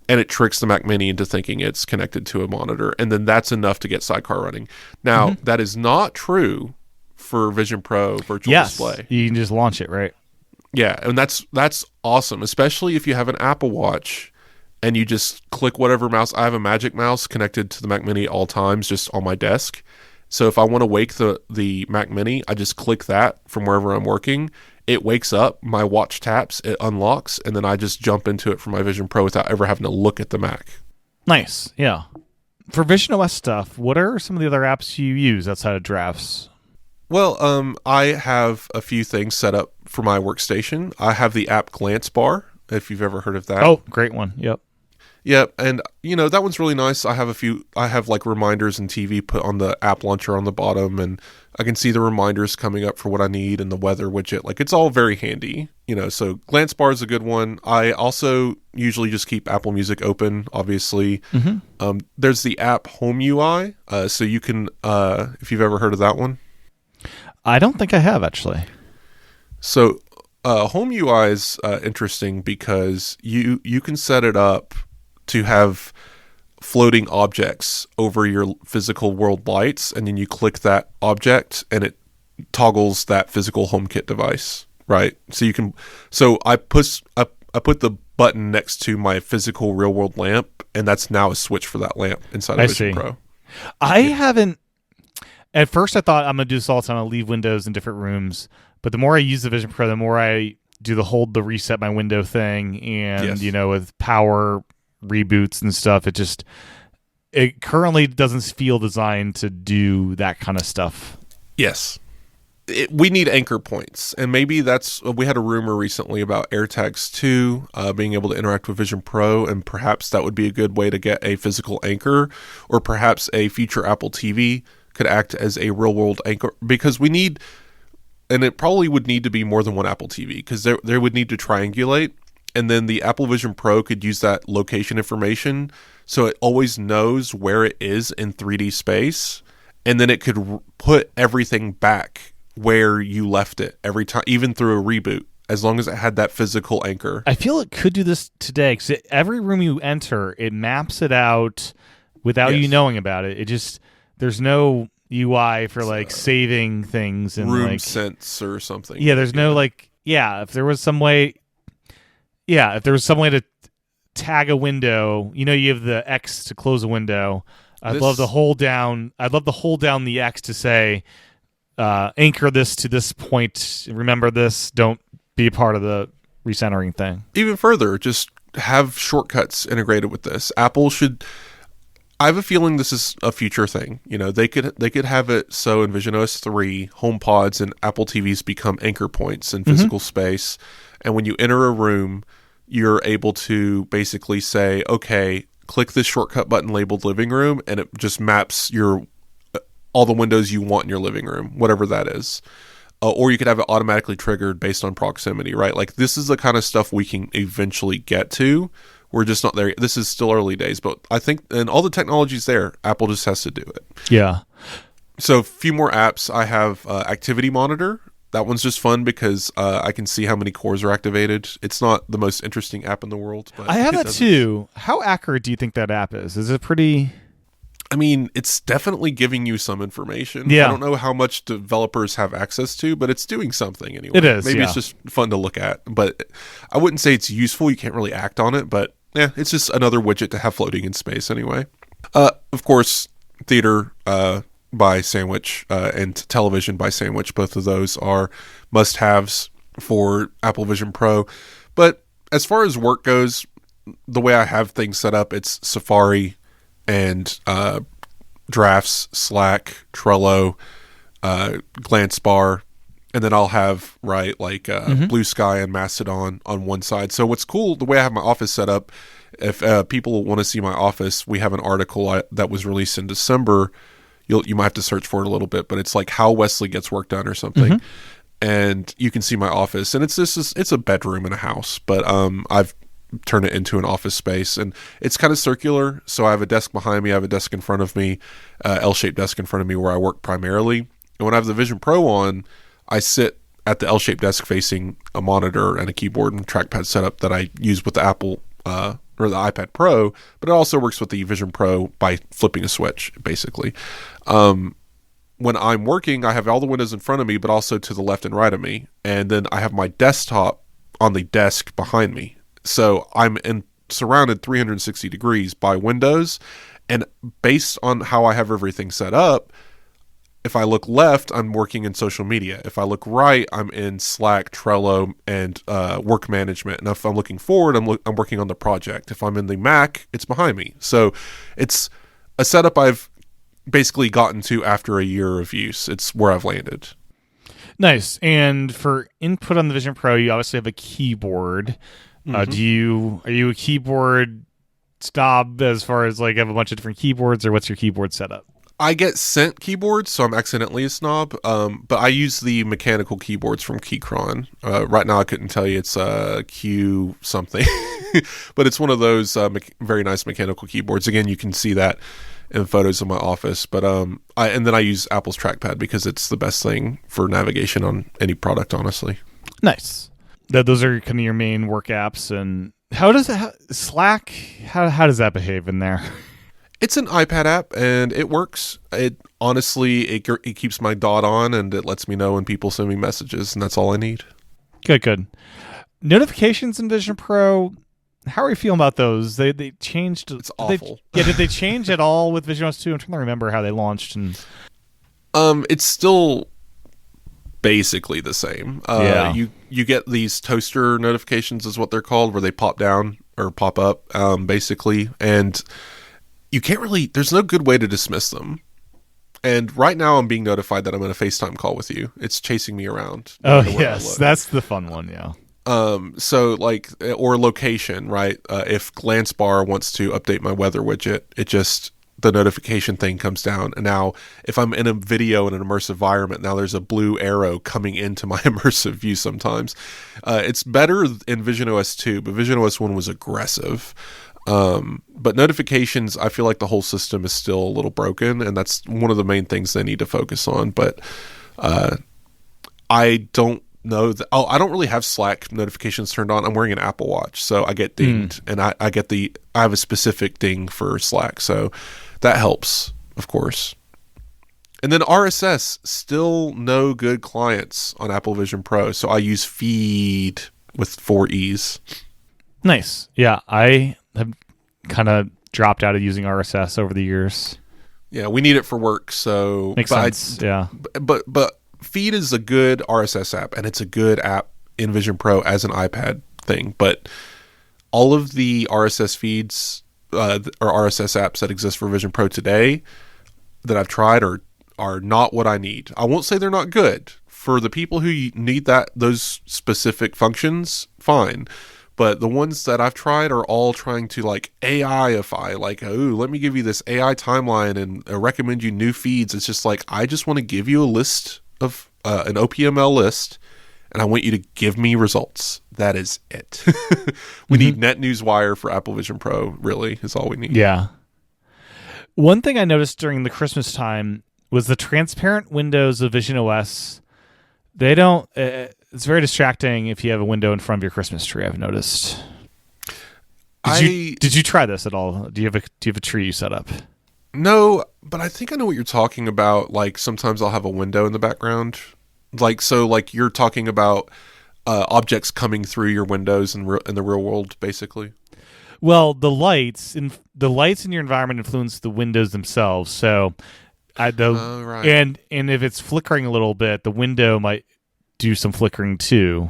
And it tricks the Mac Mini into thinking it's connected to a monitor. And then that's enough to get Sidecar running. Now, that is not true for Vision Pro Virtual Display. You can just launch it, right? Yeah, and that's awesome, especially if you have an Apple Watch and you just click whatever mouse. I have a Magic Mouse connected to the Mac Mini at all times, just on my desk. So if I want to wake the Mac Mini, I just click that from wherever I'm working. It wakes up, my watch taps, it unlocks, and then I just jump into it for my Vision Pro without ever having to look at the Mac. Nice, yeah. For visionOS stuff, what are some of the other apps you use outside of drafts? Well, I have a few things set up for my workstation. I have the app Glance Bar, if you've ever heard of that. Oh, great one. Yep. Yep, and that one's really nice. I have like reminders and TV put on the app launcher on the bottom, and I can see the reminders coming up for what I need and the weather widget. Like, it's all very handy, so Glance Bar is a good one. I also usually just keep Apple Music open, obviously. There's the app Home UI, so you can, if you've ever heard of that one. I don't think I have, actually. So Home UI is interesting because you can set it up to have floating objects over your physical world lights, and then you click that object and it toggles that physical HomeKit device, right? So I put the button next to my physical real world lamp, and that's now a switch for that lamp inside of Vision Pro. I haven't. At first, I thought I'm going to do this all the time. I'll leave windows in different rooms. But the more I use the Vision Pro, the more I do the hold the reset my window thing. And, with power reboots and stuff, it currently doesn't feel designed to do that kind of stuff. Yes. We need anchor points. And maybe we had a rumor recently about AirTags 2 being able to interact with Vision Pro, and perhaps that would be a good way to get a physical anchor, or perhaps a future Apple TV could act as a real world anchor, because and it probably would need to be more than one Apple TV, because they would need to triangulate, and then the Apple Vision Pro could use that location information so it always knows where it is in 3D space, and then it could put everything back where you left it every time, even through a reboot, as long as it had that physical anchor. I feel it could do this today, because every room you enter, it maps it out without you knowing about it. There's no UI for saving things and room sense or something. Yeah, there's no if there was some way to tag a window, you have the X to close a window. I'd love to hold down the X to say anchor this to this point. Remember this, don't be a part of the recentering thing. Even further, just have shortcuts integrated with this. Apple should. I have a feeling this is a future thing. They could have it so in visionOS 3, HomePods and Apple TVs become anchor points in physical space. And when you enter a room, you're able to basically say, okay, click this shortcut button labeled living room, and it just maps all the windows you want in your living room, whatever that is. Or you could have it automatically triggered based on proximity, right? Like, this is the kind of stuff we can eventually get to. We're just not there. This is still early days, but I think, and all the technology's there. Apple just has to do it. Yeah. So a few more apps. I have Activity Monitor. That one's just fun because I can see how many cores are activated. It's not the most interesting app in the world. But I have that too. How accurate do you think that app is? Is it pretty... I mean, it's definitely giving you some information. Yeah. I don't know how much developers have access to, but it's doing something anyway. It is, Maybe it's just fun to look at. But I wouldn't say it's useful. You can't really act on it. But yeah, it's just another widget to have floating in space anyway. Of course, Theater by Sandwich and Television by Sandwich. Both of those are must-haves for Apple Vision Pro. But as far as work goes, the way I have things set up, it's Safari and Drafts, Slack, Trello, Glance Bar, and then I'll have Blue Sky and Mastodon on one side. So what's cool, the way I have my office set up, if people want to see my office, we have an article that was released in December. You might have to search for it a little bit, but it's like how Wesley gets work done or something. And you can see my office, and it's a bedroom in a house, but I've turned it into an office space, and it's kind of circular. So I have a desk behind me, I have a desk in front of me, L-shaped desk in front of me where I work primarily. And when I have the Vision Pro on, I sit at the L-shaped desk facing a monitor and a keyboard and trackpad setup that I use with the Apple or the iPad Pro, but it also works with the Vision Pro by flipping a switch, basically. When I'm working, I have all the windows in front of me, but also to the left and right of me. And then I have my desktop on the desk behind me. So I'm surrounded 360 degrees by windows. And based on how I have everything set up, if I look left, I'm working in social media. If I look right, I'm in Slack, Trello, and work management. And if I'm looking forward, I'm working on the project. If I'm in the Mac, it's behind me. So it's a setup I've basically gotten to after a year of use. It's where I've landed. Nice. And for input on the Vision Pro, you obviously have a keyboard. Are you a keyboard snob as far as like have a bunch of different keyboards, or what's your keyboard setup? I get sent keyboards, so I'm accidentally a snob. But I use the mechanical keyboards from Keychron. Right now, I couldn't tell you it's Q something, but it's one of those very nice mechanical keyboards. Again, you can see that in photos of my office. But and then I use Apple's trackpad because it's the best thing for navigation on any product, honestly. Nice. Those are kind of your main work apps. And how does Slack? How does that behave in there? It's an iPad app, and it works. It honestly, it keeps my dot on, and it lets me know when people send me messages, and that's all I need. Good. Notifications in Vision Pro, how are you feeling about those? They changed. It's awful. Did they change at all with visionOS 2? I'm trying to remember how they launched. And it's still basically the same. You get these toaster notifications, is what they're called, where they pop down or pop up, basically, and you can't really, there's no good way to dismiss them. And right now I'm being notified that I'm in a FaceTime call with you. It's chasing me around. Oh, yes. That's the fun one, yeah. So like, or location, right? If Glance Bar wants to update my weather widget, the notification thing comes down. And now if I'm in a video in an immersive environment, now there's a blue arrow coming into my immersive view sometimes. It's better in visionOS 2, but visionOS 1 was aggressive. But notifications, I feel like the whole system is still a little broken, and that's one of the main things they need to focus on. But I don't know that. I don't really have Slack notifications turned on. I'm wearing an Apple Watch, so I get dinged, and I have a specific ding for Slack, so that helps, of course. And then RSS, still no good clients on Apple Vision Pro, so I use Feed with 4 E's. Nice. Yeah, I have kind of dropped out of using RSS over the years. Yeah, we need it for work, so makes sense. Yeah, but Feed is a good RSS app, and it's a good app in Vision Pro as an iPad thing. But all of the RSS feeds or RSS apps that exist for Vision Pro today that I've tried are not what I need. I won't say they're not good. For the people who need those specific functions, fine. But the ones that I've tried are all trying to like AI-ify, like, oh, let me give you this AI timeline and recommend you new feeds. It's just like, I just want to give you a list of an OPML list, and I want you to give me results. That is it. We need NetNewsWire for Apple Vision Pro, really, is all we need. Yeah. One thing I noticed during the Christmas time was the transparent windows of visionOS. They don't... it's very distracting if you have a window in front of your Christmas tree, I've noticed. Did you try this at all? Do you have a tree you set up? No, but I think I know what you're talking about. Like sometimes I'll have a window in the background. Like you're talking about objects coming through your windows in the real world, basically. Well, the lights in your environment influence the windows themselves. So, right. And if it's flickering a little bit, the window might do some flickering too.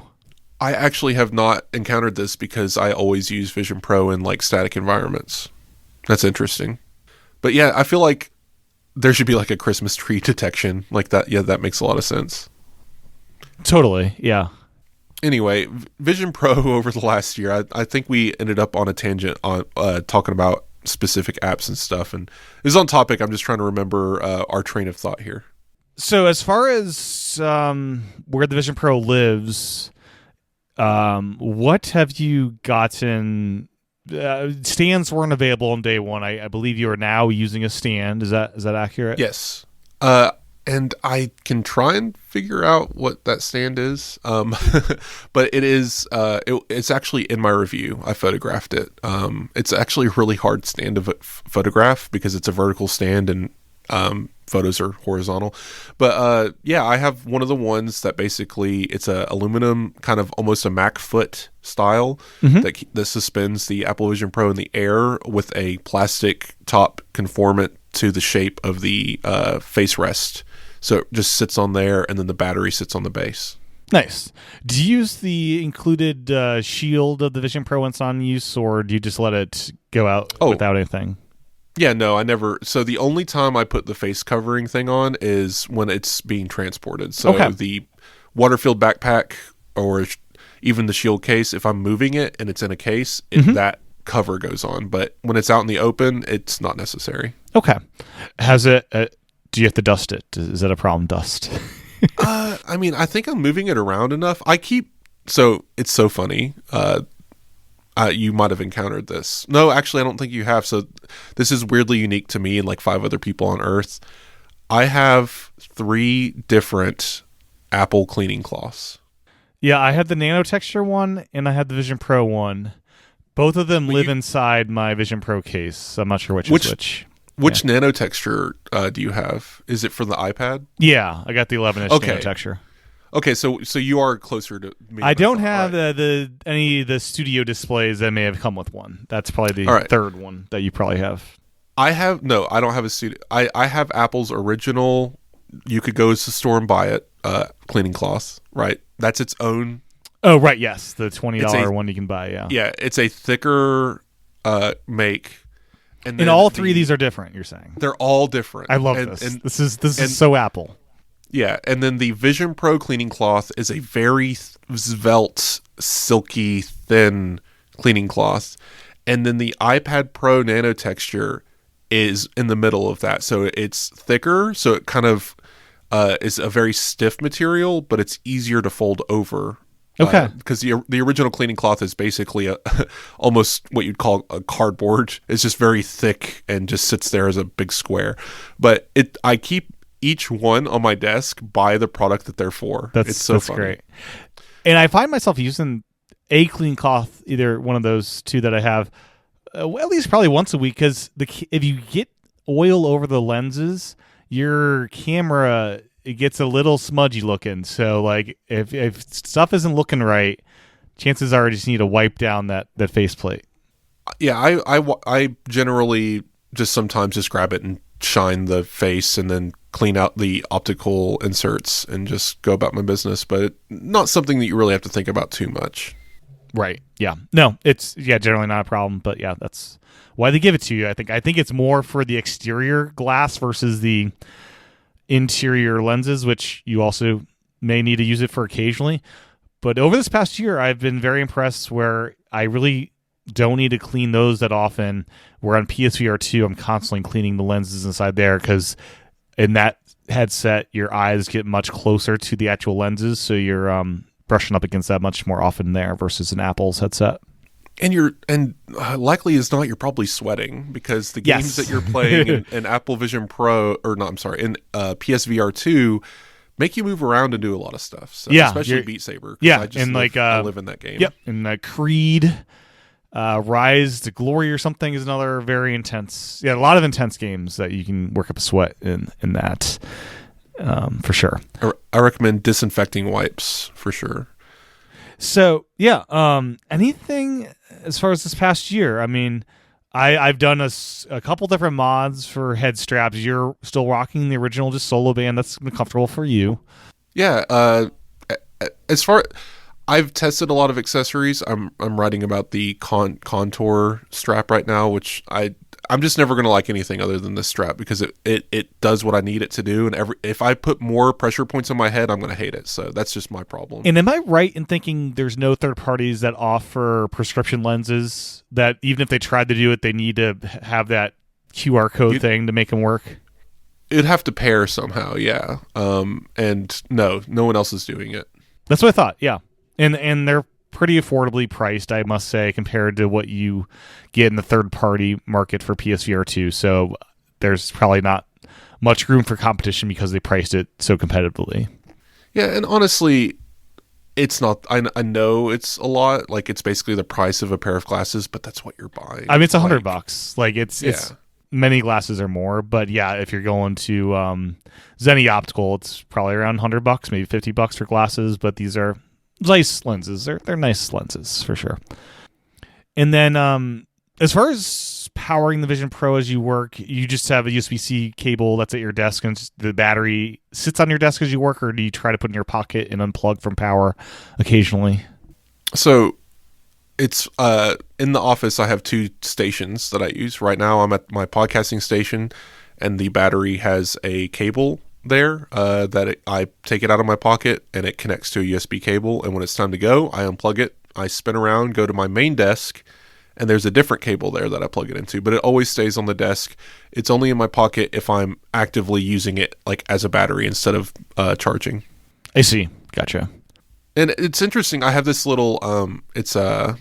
I actually have not encountered this because I always use Vision Pro in like static environments. That's interesting. But yeah, I feel like there should be like a Christmas tree detection like that. Yeah, that makes a lot of sense. Totally, yeah. Anyway, Vision Pro over the last year, I think we ended up on a tangent on talking about specific apps and stuff. And it was on topic. I'm just trying to remember our train of thought here. So as far as where the Vision Pro lives, what have you gotten? Stands weren't available on day one. I believe you are now using a stand. Is that accurate? Yes. And I can try and figure out what that stand is. But it is, it's actually in my review. I photographed it. It's actually a really hard stand to photograph because it's a vertical stand and photos are horizontal. But yeah, I have one of the ones that basically it's a aluminum kind of almost a Mac foot style that suspends the Apple Vision Pro in the air with a plastic top conformant to the shape of the face rest. So it just sits on there, and then the battery sits on the base. Nice. Do you use the included shield of the Vision Pro when it's on use, or do you just let it go out without anything? Yeah, no, I never. So the only time I put the face covering thing on is when it's being transported. So the water-filled backpack or even the shield case, if I'm moving it and it's in a case, that cover goes on. But when it's out in the open, it's not necessary. Okay. Has it... do you have to dust it? Is that a problem, dust? I mean, I think I'm moving it around enough. So it's so funny. You might have encountered this. No, actually, I don't think you have. So this is weirdly unique to me and like 5 other people on Earth. I have 3 different Apple cleaning cloths. Yeah, I had the Nano Texture one and I had the Vision Pro one. Both of them live inside my Vision Pro case. So I'm not sure which is which. Which nano texture do you have? Is it for the iPad? Yeah, I got the 11-inch nano texture. Okay, so you are closer to me. I don't have any of the studio displays that may have come with one. That's probably the third one that you probably have. I don't have a studio. I have Apple's original. You could go to the store and buy it. Cleaning cloth, right? That's its own. Oh, right. Yes, the $20 one you can buy. Yeah. Yeah, it's a thicker make. And all 3 of these are different, you're saying? They're all different. I love this. And this is so Apple. Yeah, and then the Vision Pro cleaning cloth is a very svelte, silky, thin cleaning cloth. And then the iPad Pro Nano Texture is in the middle of that. So it's thicker, so it kind of is a very stiff material, but it's easier to fold over. Okay. Because the original cleaning cloth is basically almost what you'd call a cardboard. It's just very thick and just sits there as a big square. But I keep each one on my desk by the product that they're for. It's so funny. Great. And I find myself using a cleaning cloth, either one of those 2 that I have, at least probably once a week, because if you get oil over the lenses, your camera... it gets a little smudgy looking. So like if stuff isn't looking right, chances are you just need to wipe down that faceplate. Yeah, I generally just sometimes just grab it and shine the face and then clean out the optical inserts and just go about my business. But not something that you really have to think about too much. Right. Yeah. No, it's generally not a problem. But yeah, that's why they give it to you. I think it's more for the exterior glass versus the interior lenses, which you also may need to use it for occasionally. But over this past year, I've been very impressed where I really don't need to clean those that often. Where on PSVR 2, I'm constantly cleaning the lenses inside there because in that headset, your eyes get much closer to the actual lenses, so you're brushing up against that much more often there versus an Apple's headset. And likely as not, you're probably sweating because the games that you're playing in Apple Vision Pro, in PSVR 2, make you move around and do a lot of stuff. So, especially Beat Saber. Yeah, I live in that game. Yep, and Creed, Rise to Glory or something is another very intense. Yeah, a lot of intense games that you can work up a sweat in that, for sure. I recommend disinfecting wipes for sure. So yeah, anything as far as this past year? I mean, I've done a couple different mods for Headstraps. You're still rocking the original, just solo band. That's comfortable for you. Yeah. As far, I've tested a lot of accessories. I'm writing about the contour strap right now, which I'm just never going to like anything other than this strap because it does what I need it to do. And if I put more pressure points on my head, I'm going to hate it. So that's just my problem. And am I right in thinking there's no third parties that offer prescription lenses that even if they tried to do it, they need to have that QR code thing to make them work? It'd have to pair somehow, yeah. And no one else is doing it. That's what I thought, yeah. And they're pretty affordably priced, I must say, compared to what you get in the third-party market for PSVR 2. So there's probably not much room for competition because they priced it so competitively. Yeah, and honestly, it's not. I know it's a lot. Like it's basically the price of a pair of glasses, but that's what you're buying. I mean, it's $100. Like it's many glasses or more, but yeah, if you're going to Zenny Optical, it's probably around $100, maybe $50 for glasses. But these are nice lenses. They're nice lenses for sure. And then as far as powering the Vision Pro as you work, you just have a USB-C cable that's at your desk and just the battery sits on your desk as you work, or do you try to put in your pocket and unplug from power occasionally? So it's in the office I have 2 stations that I use. Right now I'm at my podcasting station and the battery has a cable there I take it out of my pocket and it connects to a USB cable, and when it's time to go I unplug it, I spin around, go to my main desk, and there's a different cable there that I plug it into, but it always stays on the desk. It's only in my pocket if I'm actively using it like as a battery instead of charging. I see. Gotcha. And it's interesting, I have this little it's a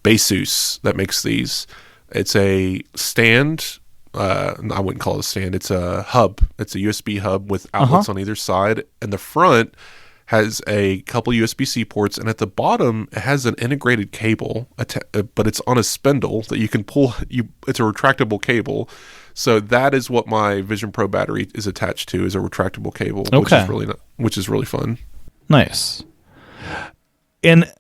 Basus that makes these. It's a stand. I wouldn't call it a stand. It's a hub. It's a USB hub with outlets on either side. And the front has a couple USB-C ports. And at the bottom, it has an integrated cable, but it's on a spindle that you can pull. It's a retractable cable. So that is what my Vision Pro battery is attached to, is a retractable cable, which is really fun. Nice. And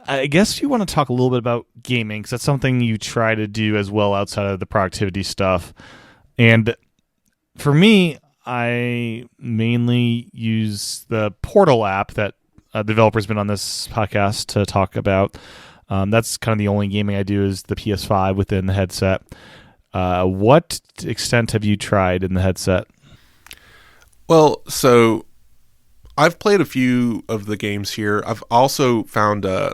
I guess you want to talk a little bit about gaming, because that's something you try to do as well outside of the productivity stuff. And for me, I mainly use the Portal app that a developer's been on this podcast to talk about. That's kind of the only gaming I do is the PS5 within the headset. What extent have you tried in the headset? Well, so I've played a few of the games here. I've also found a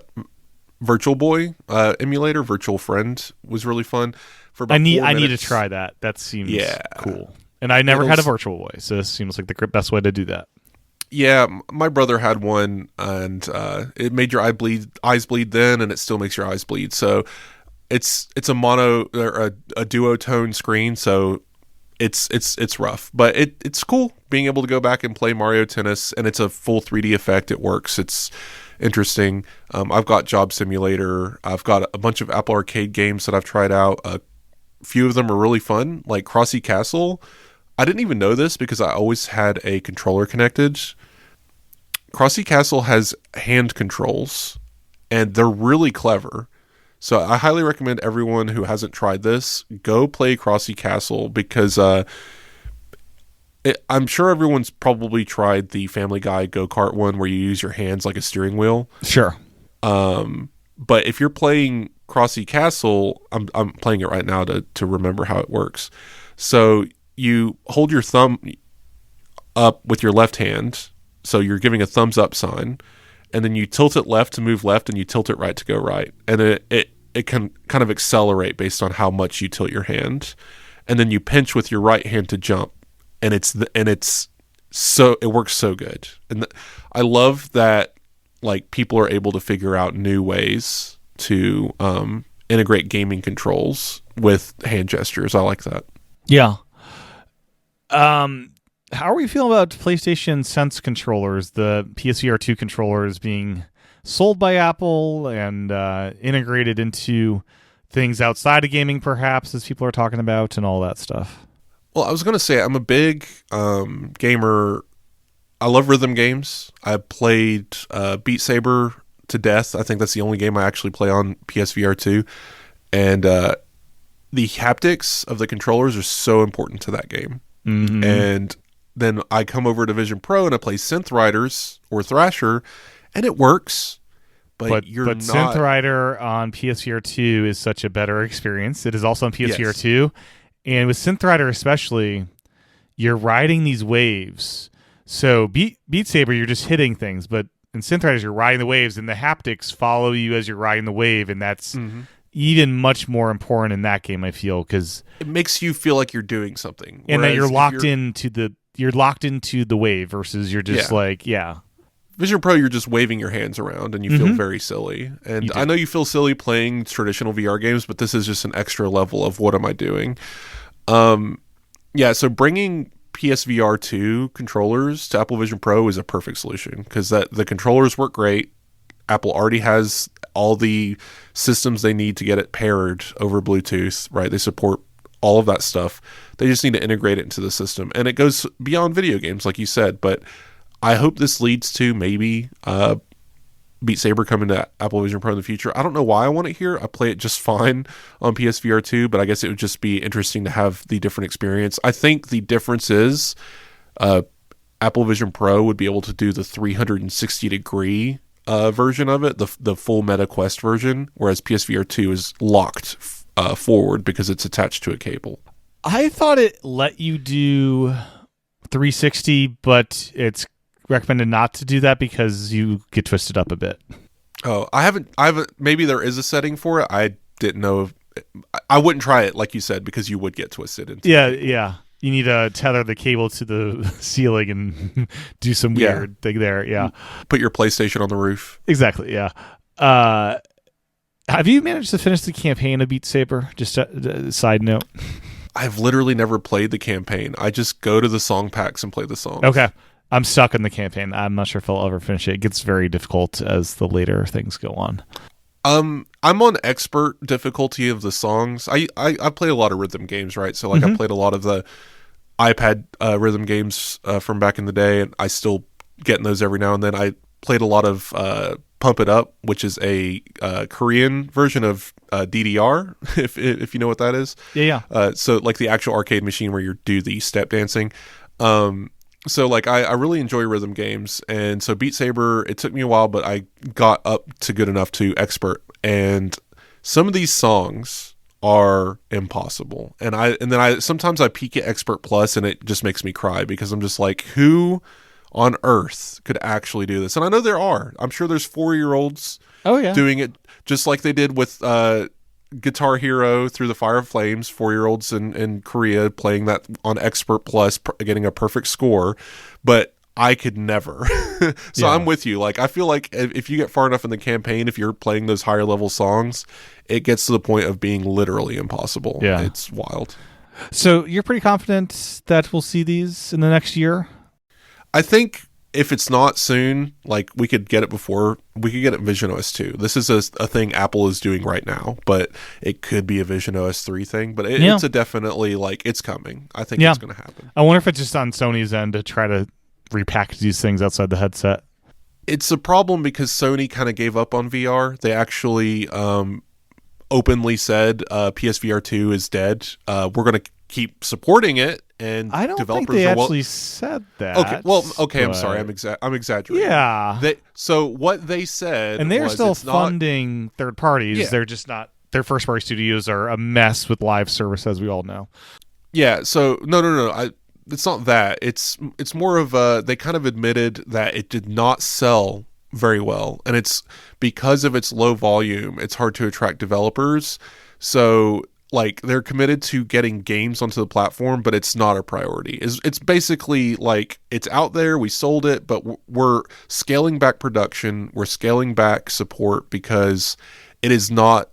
Virtual Boy emulator. Virtual Friend was really fun. For about I need to try that. That seems cool. And I never had a Virtual Boy, so this seems like the best way to do that. Yeah, my brother had one, and it made your eyes bleed then, and it still makes your eyes bleed. So it's a mono or a duotone screen, so it's rough, but it's cool being able to go back and play Mario Tennis, and it's a full 3D effect. It works. It's interesting. I've got Job Simulator. I've got a bunch of Apple Arcade games that I've tried out. A few of them are really fun, like Crossy Castle. I didn't even know this because I always had a controller connected. Crossy Castle has hand controls, and they're really clever. So I highly recommend everyone who hasn't tried this, go play Crossy Castle, because I'm sure everyone's probably tried the Family Guy go-kart one where you use your hands like a steering wheel. Sure. But if you're playing Crossy Castle, I'm playing it right now to remember how it works. So you hold your thumb up with your left hand, so you're giving a thumbs up sign, and then you tilt it left to move left, and you tilt it right to go right. And it can kind of accelerate based on how much you tilt your hand. And then you pinch with your right hand to jump. And it works so good. And I love that like people are able to figure out new ways to integrate gaming controls with hand gestures. I like that. Yeah. How are we feeling about PlayStation Sense controllers, the PSVR 2 controllers being sold by Apple and integrated into things outside of gaming, perhaps, as people are talking about, and all that stuff? Well, I was going to say, I'm a big gamer. I love rhythm games. I played Beat Saber to death. I think that's the only game I actually play on PSVR 2. And the haptics of the controllers are so important to that game. Mm-hmm. And then I come over to Vision Pro and I play Synth Riders or Thrasher, and it works. But you're but not. Synth Rider on PSVR 2 is such a better experience. It is also on PSVR 2, and with Synth Rider especially, you're riding these waves. So Beat Saber, you're just hitting things, but in Synth Riders, you're riding the waves, and the haptics follow you as you're riding the wave, and that's even much more important in that game. I feel because it makes you feel like you're doing something, and that you're locked into the wave versus you're just Vision Pro, you're just waving your hands around and you feel very silly. And I know you feel silly playing traditional VR games, but this is just an extra level of what am I doing? So bringing PSVR 2 controllers to Apple Vision Pro is a perfect solution because the controllers work great. Apple already has all the systems they need to get it paired over Bluetooth, right? They support all of that stuff. They just need to integrate it into the system. And it goes beyond video games, like you said, but I hope this leads to maybe Beat Saber coming to Apple Vision Pro in the future. I don't know why I want it here. I play it just fine on PSVR 2, but I guess it would just be interesting to have the different experience. I think the difference is Apple Vision Pro would be able to do the 360-degree version of it, the full MetaQuest version, whereas PSVR 2 is locked forward because it's attached to a cable. I thought it let you do 360, but it's recommended not to do that because you get twisted up a bit. Oh, I haven't. Maybe there is a setting for it. I didn't know. I wouldn't try it, like you said, because you would get twisted. Yeah. You need to tether the cable to the ceiling and do some weird thing there. Yeah. Put your PlayStation on the roof. Exactly. Yeah. Have you managed to finish the campaign of Beat Saber? Just a side note. I've literally never played the campaign. I just go to the song packs and play the songs. Okay. I'm stuck in the campaign. I'm not sure if I'll ever finish it. It gets very difficult as the later things go on. I'm on expert difficulty of the songs. I play a lot of rhythm games, right? So I played a lot of the iPad rhythm games from back in the day, and I still get in those every now and then. I played a lot of Pump It Up, which is a Korean version of DDR, if you know what that is. Yeah. So like the actual arcade machine where you do the step dancing. So like I really enjoy rhythm games, and so Beat Saber, it took me a while, but I got up to good enough to expert, and some of these songs are impossible. And then I sometimes I peek at Expert Plus and it just makes me cry because I'm just like, who on earth could actually do this? And I know there are. I'm sure there's 4-year-olds doing it just like they did with Guitar Hero Through the Fire of Flames, 4-year-olds in Korea playing that on Expert Plus, getting a perfect score, but I could never. I'm with you. Like, I feel like if you get far enough in the campaign, if you're playing those higher level songs, it gets to the point of being literally impossible. Yeah. It's wild. So you're pretty confident that we'll see these in the next year? I think if it's not soon, like we could get it before, we could get it in visionOS 2. This is a thing Apple is doing right now, but it could be a visionOS 3 thing, but it's a definitely like it's coming. I think it's going to happen. I wonder if it's just on Sony's end to try to repackage these things outside the headset. It's a problem because Sony kind of gave up on VR. They actually openly said PSVR 2 is dead. We're going to keep supporting it. And I don't developers think they actually said that. Okay. I'm sorry. I'm exaggerating. Yeah. So what they said, and they're still funding third parties. Yeah. They're just not. Their first party studios are a mess with live service, as we all know. Yeah. So no. It's not that. It's more of they kind of admitted that it did not sell very well, and it's because of its low volume. It's hard to attract developers. So, like, they're committed to getting games onto the platform, but it's not a priority. It's basically like it's out there, we sold it, but we're scaling back production, we're scaling back support because it is not.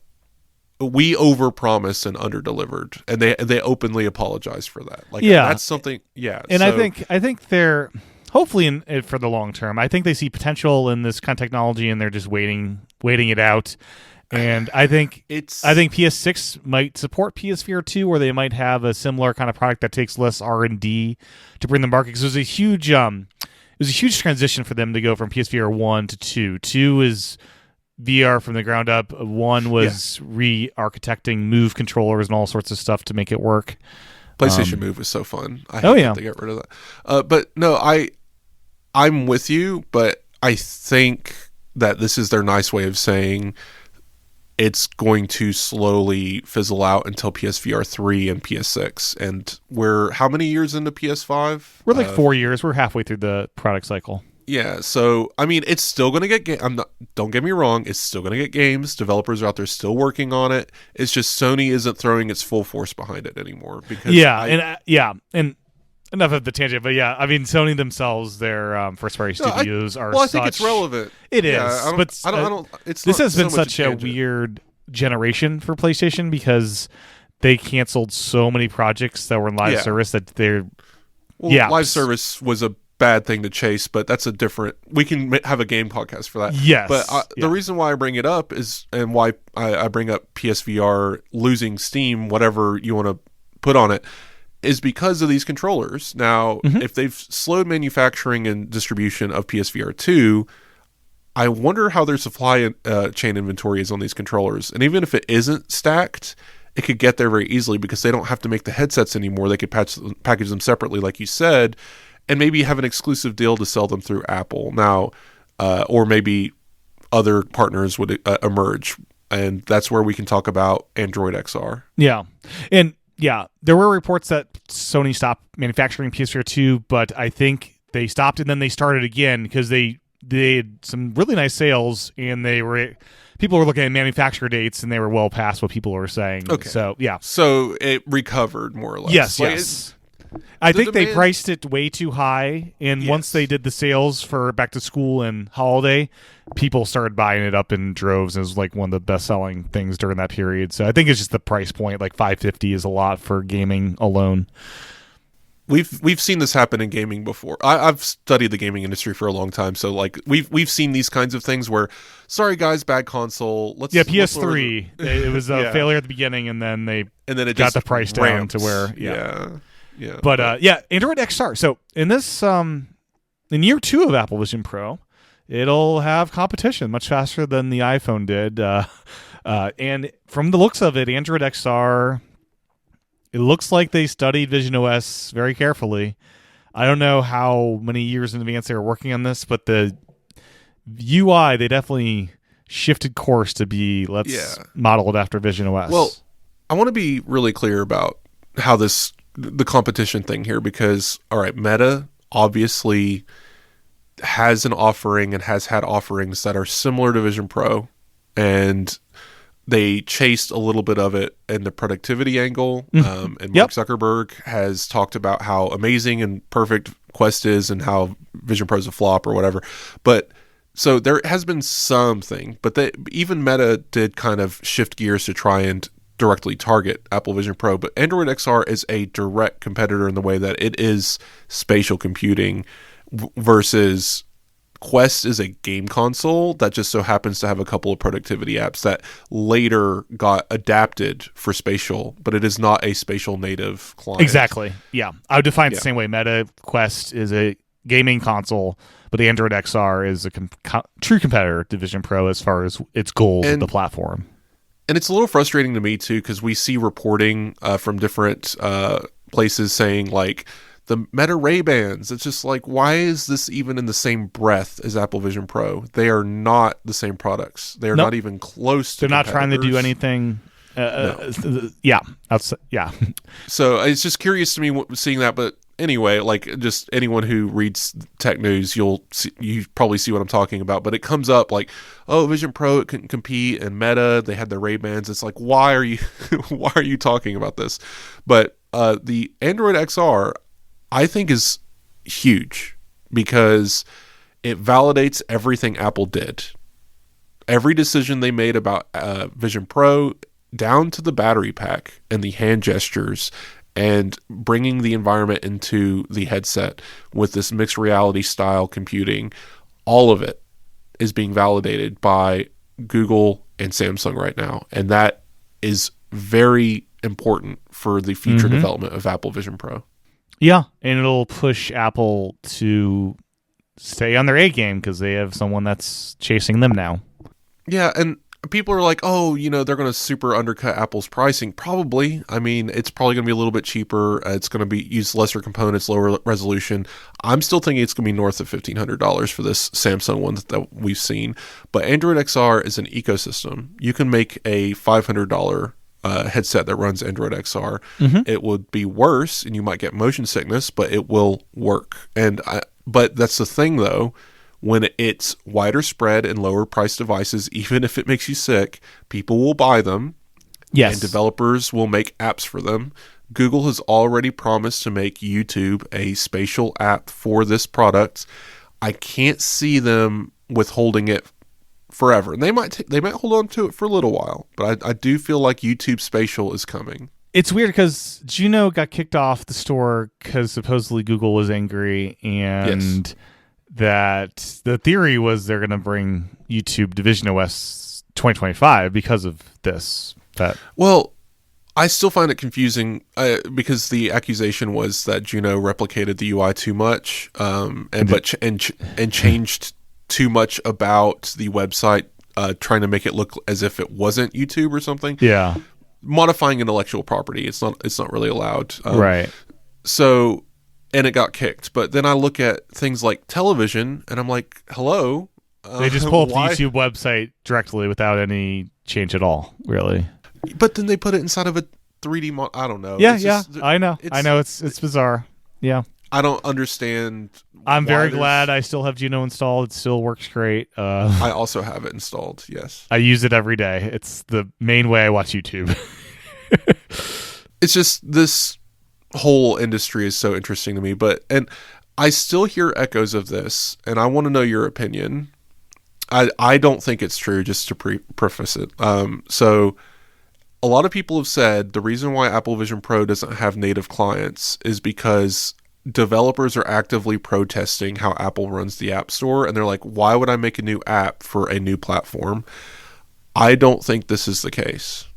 We overpromised and underdelivered, and they openly apologize for that. Like, that's something. Yeah, and I think they're hopefully for the long term. I think they see potential in this kind of technology, and they're just waiting it out. And I think PS6 might support PSVR 2, or they might have a similar kind of product that takes less R&D to bring the market. Because it was a huge transition for them to go from PSVR 1 to 2. 2 is VR from the ground up. 1 was re-architecting Move controllers and all sorts of stuff to make it work. PlayStation Move was so fun. I hate to get rid of that. But no, I'm with you, but I think that this is their nice way of saying it's going to slowly fizzle out until PSVR 3 and PS6. And we're how many years into PS5? We're like 4 years. We're halfway through the product cycle. Yeah, so I mean, it's still going to get don't get me wrong, it's still going to get games. Developers are out there still working on it. It's just Sony isn't throwing its full force behind it anymore because and enough of the tangent, but yeah, I mean, Sony themselves, their first-party studios are. Well, I think it's relevant. It is, but I don't. This has been such a weird generation for PlayStation because they canceled so many projects that were in live service that they're. Live service was a bad thing to chase, but that's a different. We can have a game podcast for that. Yes, but the reason why I bring it up is, and why I bring up PSVR losing steam, whatever you want to put on it, is because of these controllers. Now, if they've slowed manufacturing and distribution of PSVR 2, I wonder how their supply chain inventory is on these controllers. And even if it isn't stacked, it could get there very easily because they don't have to make the headsets anymore. They could package them separately, like you said, and maybe have an exclusive deal to sell them through Apple. Now, or maybe other partners would emerge. And that's where we can talk about Android XR. Yeah. And yeah, there were reports that Sony stopped manufacturing PSVR 2, but I think they stopped and then they started again because they had some really nice sales and people were looking at manufacturer dates and they were well past what people were saying. Okay. So, yeah. So it recovered more or less. Yes. I think they priced it way too high, and once they did the sales for back to school and holiday, people started buying it up in droves. It was like one of the best-selling things during that period. So I think it's just the price point, like $550 is a lot for gaming alone. We've seen this happen in gaming before. I've studied the gaming industry for a long time, so like we've seen these kinds of things where, sorry guys, bad console. PS3. It was a failure at the beginning, and then it got the price down to where Yeah. But Android XR. So in this in year 2 of Apple Vision Pro, it'll have competition much faster than the iPhone did. And from the looks of it, Android XR, it looks like they studied visionOS very carefully. I don't know how many years in advance they were working on this, but the UI, they definitely shifted course to be modeled after visionOS. Well, I want to be really clear about how the competition thing here, because all right, Meta obviously has an offering and has had offerings that are similar to Vision Pro, and they chased a little bit of it in the productivity angle. And Mark Zuckerberg has talked about how amazing and perfect Quest is and how Vision Pro is a flop or whatever. But so there has been something, but even Meta did kind of shift gears to try and directly target Apple Vision Pro. But Android XR is a direct competitor in the way that it is spatial computing versus Quest is a game console that just so happens to have a couple of productivity apps that later got adapted for spatial, but it is not a spatial native client. Exactly. Yeah. I would define it the same way. Meta Quest is a gaming console, but the Android XR is a true competitor to Vision Pro as far as its goals of the platform. And it's a little frustrating to me, too, because we see reporting from different places saying, like, the Meta Ray-Bans. It's just like, why is this even in the same breath as Apple Vision Pro? They are not the same products. They're not even close to. They're not trying to do anything. Yeah. So it's just curious to me seeing that. But anyway, like, just anyone who reads tech news, you probably see what I'm talking about. But it comes up like, oh, Vision Pro, it couldn't compete, and Meta, they had their Ray-Bans. It's like, why are you talking about this? But the Android XR, I think, is huge because it validates everything Apple did. Every decision they made about Vision Pro, down to the battery pack and the hand gestures and bringing the environment into the headset with this mixed reality style computing, all of it is being validated by Google and Samsung right now. And that is very important for the future development of Apple Vision Pro. Yeah, and it'll push Apple to stay on their A game because they have someone that's chasing them now. Yeah, and people are like, oh, they're going to super undercut Apple's pricing. Probably. I mean, it's probably going to be a little bit cheaper. It's going to use lesser components, lower resolution. I'm still thinking it's going to be north of $1,500 for this Samsung one that we've seen. But Android XR is an ecosystem. You can make a $500 headset that runs Android XR. Mm-hmm. It would be worse, and you might get motion sickness, but it will work. But that's the thing, though. When it's wider spread and lower priced devices, even if it makes you sick, people will buy them. Yes. And developers will make apps for them. Google has already promised to make YouTube a spatial app for this product. I can't see them withholding it forever. And they might hold on to it for a little while, but I do feel like YouTube Spatial is coming. It's weird because Juno got kicked off the store because supposedly Google was angry, and Yes. that the theory was they're going to bring YouTube to visionOS 2025 because of this. Well, I still find it confusing because the accusation was that Juno replicated the UI too much, and changed too much about the website, trying to make it look as if it wasn't YouTube or something. Yeah, modifying intellectual property. It's not really allowed. Right. So. And it got kicked. But then I look at things like television, and I'm like, hello? They just pull up the YouTube website directly without any change at all, really. But then they put it inside of a 3D model. I don't know. Yeah, I know. It's bizarre. Yeah. I don't understand. I'm very glad I still have Juno installed. It still works great. I also have it installed, yes. I use it every day. It's the main way I watch YouTube. It's just this whole industry is so interesting to me, and I still hear echoes of this, and I want to know your opinion. I don't think it's true, just to preface it. So a lot of people have said the reason why Apple Vision Pro doesn't have native clients is because developers are actively protesting how Apple runs the App Store, and they're like, why would I make a new app for a new platform? I don't think this is the case.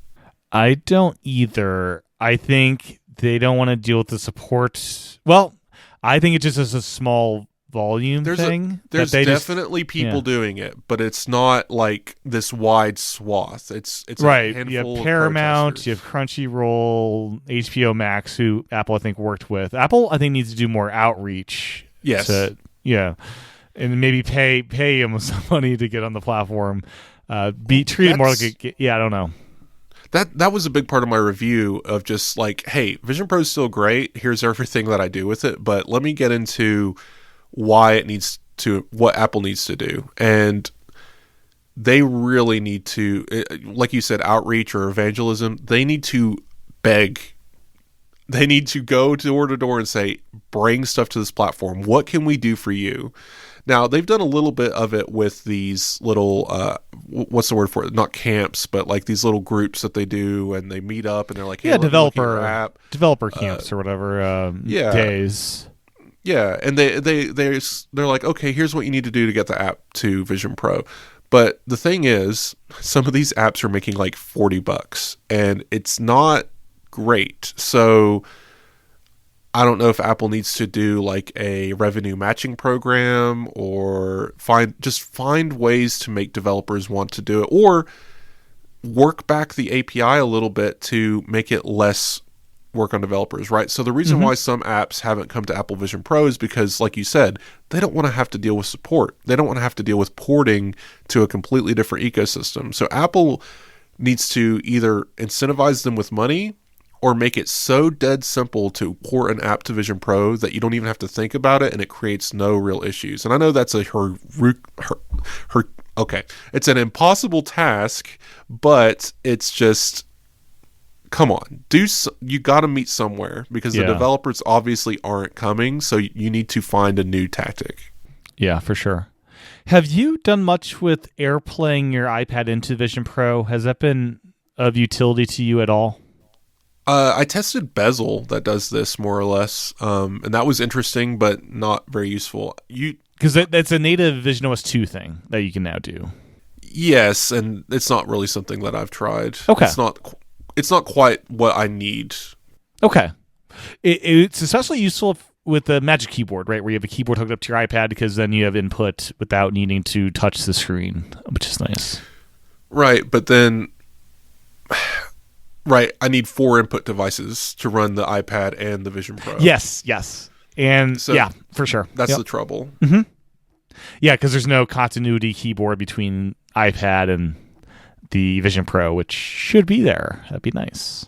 I don't either. I think they don't want to deal with the support. Well, I think it just is a small volume thing. There's definitely people doing it, but it's not like this wide swath. It's right. A handful you have of Paramount, protesters. you have Crunchyroll, HBO Max, who Apple I think worked with. Apple I think needs to do more outreach. Yes. And maybe pay them some money to get on the platform. Be treated more like I don't know. That was a big part of my review of just like, hey, Vision Pro is still great. Here's everything that I do with it, but let me get into what Apple needs to do. And they really need to, like you said, outreach or evangelism. They need to beg. They need to go door to door and say, bring stuff to this platform. What can we do for you? Now, they've done a little bit of it with these little, what's the word for it? Not camps, but like these little groups that they do, and they meet up, and they're like, hey, developer camps or whatever days. Yeah, and they're like, okay, here's what you need to do to get the app to Vision Pro. But the thing is, some of these apps are making like $40, and it's not great. So I don't know if Apple needs to do like a revenue matching program or find ways to make developers want to do it, or work back the API a little bit to make it less work on developers, right? So the reason why some apps haven't come to Apple Vision Pro is because, like you said, they don't want to have to deal with support. They don't want to have to deal with porting to a completely different ecosystem. So Apple needs to either incentivize them with money or make it so dead simple to port an app to Vision Pro that you don't even have to think about it, and it creates no real issues. And I know that's it's an impossible task, but it's just, come on, you got to meet somewhere, because the developers obviously aren't coming, so you need to find a new tactic. Yeah, for sure. Have you done much with AirPlaying your iPad into Vision Pro? Has that been of utility to you at all? I tested Bezel that does this more or less, and that was interesting, but not very useful. Because that's a native visionOS 2 thing that you can now do. Yes, and it's not really something that I've tried. Okay. It's not quite what I need. Okay. It's especially useful with the Magic Keyboard, right, where you have a keyboard hooked up to your iPad, because then you have input without needing to touch the screen, which is nice. Right, but then, right, I need 4 input devices to run the iPad and the Vision Pro. Yes. And So yeah, for sure. That's the trouble. Mm-hmm. Yeah, because there's no continuity keyboard between iPad and the Vision Pro, which should be there. That'd be nice.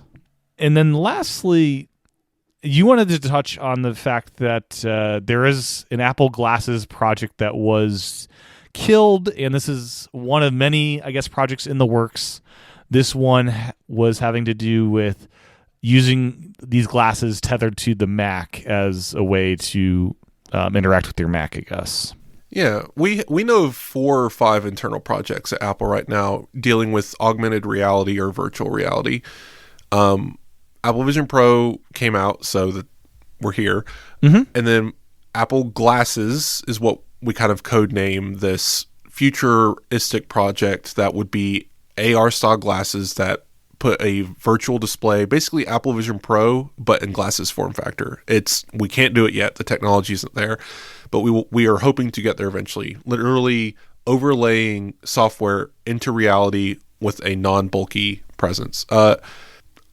And then lastly, you wanted to touch on the fact that there is an Apple Glasses project that was killed, and this is one of many, I guess, projects in the works. This one was having to do with using these glasses tethered to the Mac as a way to interact with your Mac, I guess. Yeah, we know of 4 or 5 internal projects at Apple right now dealing with augmented reality or virtual reality. Apple Vision Pro came out, so that we're here. Mm-hmm. And then Apple Glasses is what we kind of codename this futuristic project that would be AR-style glasses that put a virtual display, basically Apple Vision Pro, but in glasses form factor. We can't do it yet. The technology isn't there, but we are hoping to get there eventually. Literally overlaying software into reality with a non-bulky presence.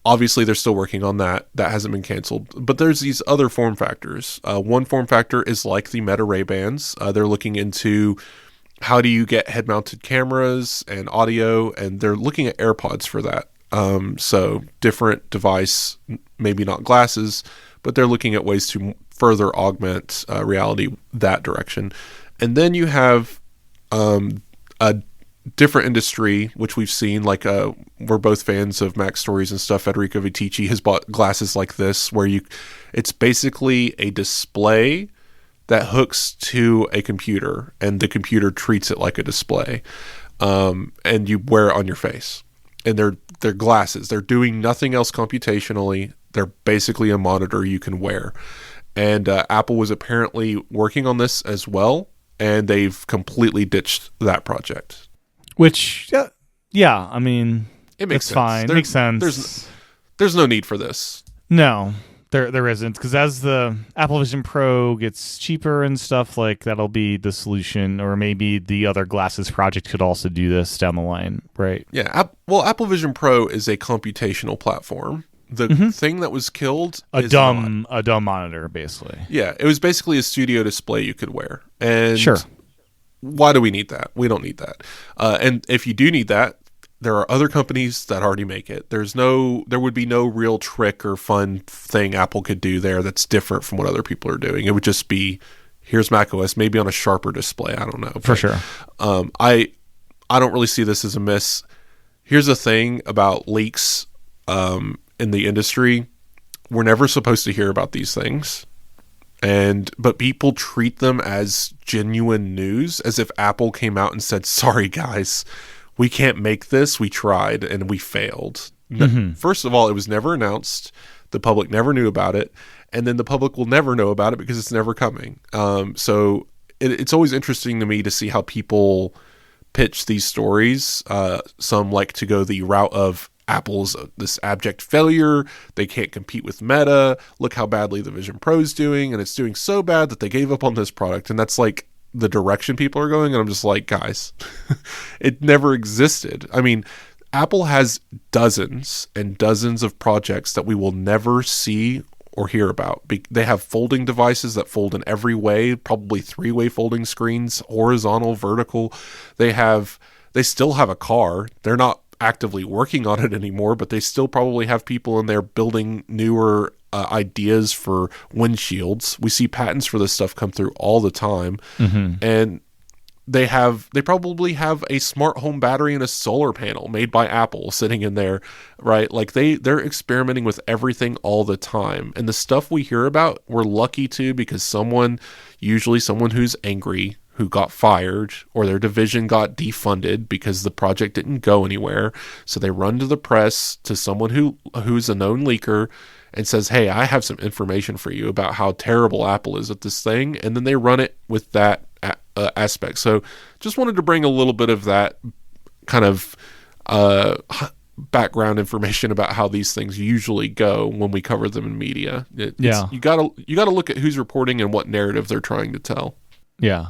Obviously, they're still working on that. That hasn't been canceled. But there's these other form factors. One form factor is like the Meta Ray-Bans. They're looking into how do you get head-mounted cameras and audio, and they're looking at AirPods for that. So different device, maybe not glasses, but they're looking at ways to further augment reality that direction. And then you have a different industry, which we've seen, like we're both fans of Mac Stories and stuff. Federico Vitici has bought glasses like this, where it's basically a display that hooks to a computer, and the computer treats it like a display, and you wear it on your face. And they're glasses. They're doing nothing else computationally. They're basically a monitor you can wear. And Apple was apparently working on this as well, and they've completely ditched that project. Which, yeah, I mean, it makes sense. Fine. It makes sense. There's no need for this. No, there isn't. Because as the Apple Vision Pro gets cheaper and stuff, like that'll be the solution. Or maybe the other glasses project could also do this down the line, right? Yeah. Well, Apple Vision Pro is a computational platform. The thing that was killed a dumb monitor, basically. Yeah, it was basically a studio display you could wear. And sure. Why do we need that? We don't need that. And if you do need that, there are other companies that already make it. There would be no real trick or fun thing Apple could do there that's different from what other people are doing. It would just be, here's macOS, maybe on a sharper display. I don't know. For sure. I don't really see this as a miss. Here's the thing about leaks in the industry. We're never supposed to hear about these things. But people treat them as genuine news, as if Apple came out and said, sorry guys, we can't make this. We tried and we failed. First of all, it was never announced. The public never knew about it. And then the public will never know about it because it's never coming. So it's always interesting to me to see how people pitch these stories. Some like to go the route of Apple's this abject failure. They can't compete with Meta. Look how badly the Vision Pro is doing. And it's doing so bad that they gave up on this product. And that's like the direction people are going. And I'm just like, guys, it never existed. I mean, Apple has dozens and dozens of projects that we will never see or hear about. They have folding devices that fold in every way, probably 3-way folding screens, horizontal, vertical. They still have a car. They're not actively working on it anymore, but they still probably have people in there building newer ideas for windshields. We see patents for this stuff come through all the time. And they probably have a smart home battery and a solar panel made by Apple sitting in there, right? Like they're experimenting with everything all the time. And the stuff we hear about, we're lucky to, because usually someone who's angry, who got fired, or their division got defunded because the project didn't go anywhere. So they run to the press, to someone who's a known leaker, and says, hey, I have some information for you about how terrible Apple is at this thing. And then they run it with that aspect. So just wanted to bring a little bit of that kind of background information about how these things usually go when we cover them in media. You gotta look at who's reporting and what narrative they're trying to tell. Yeah.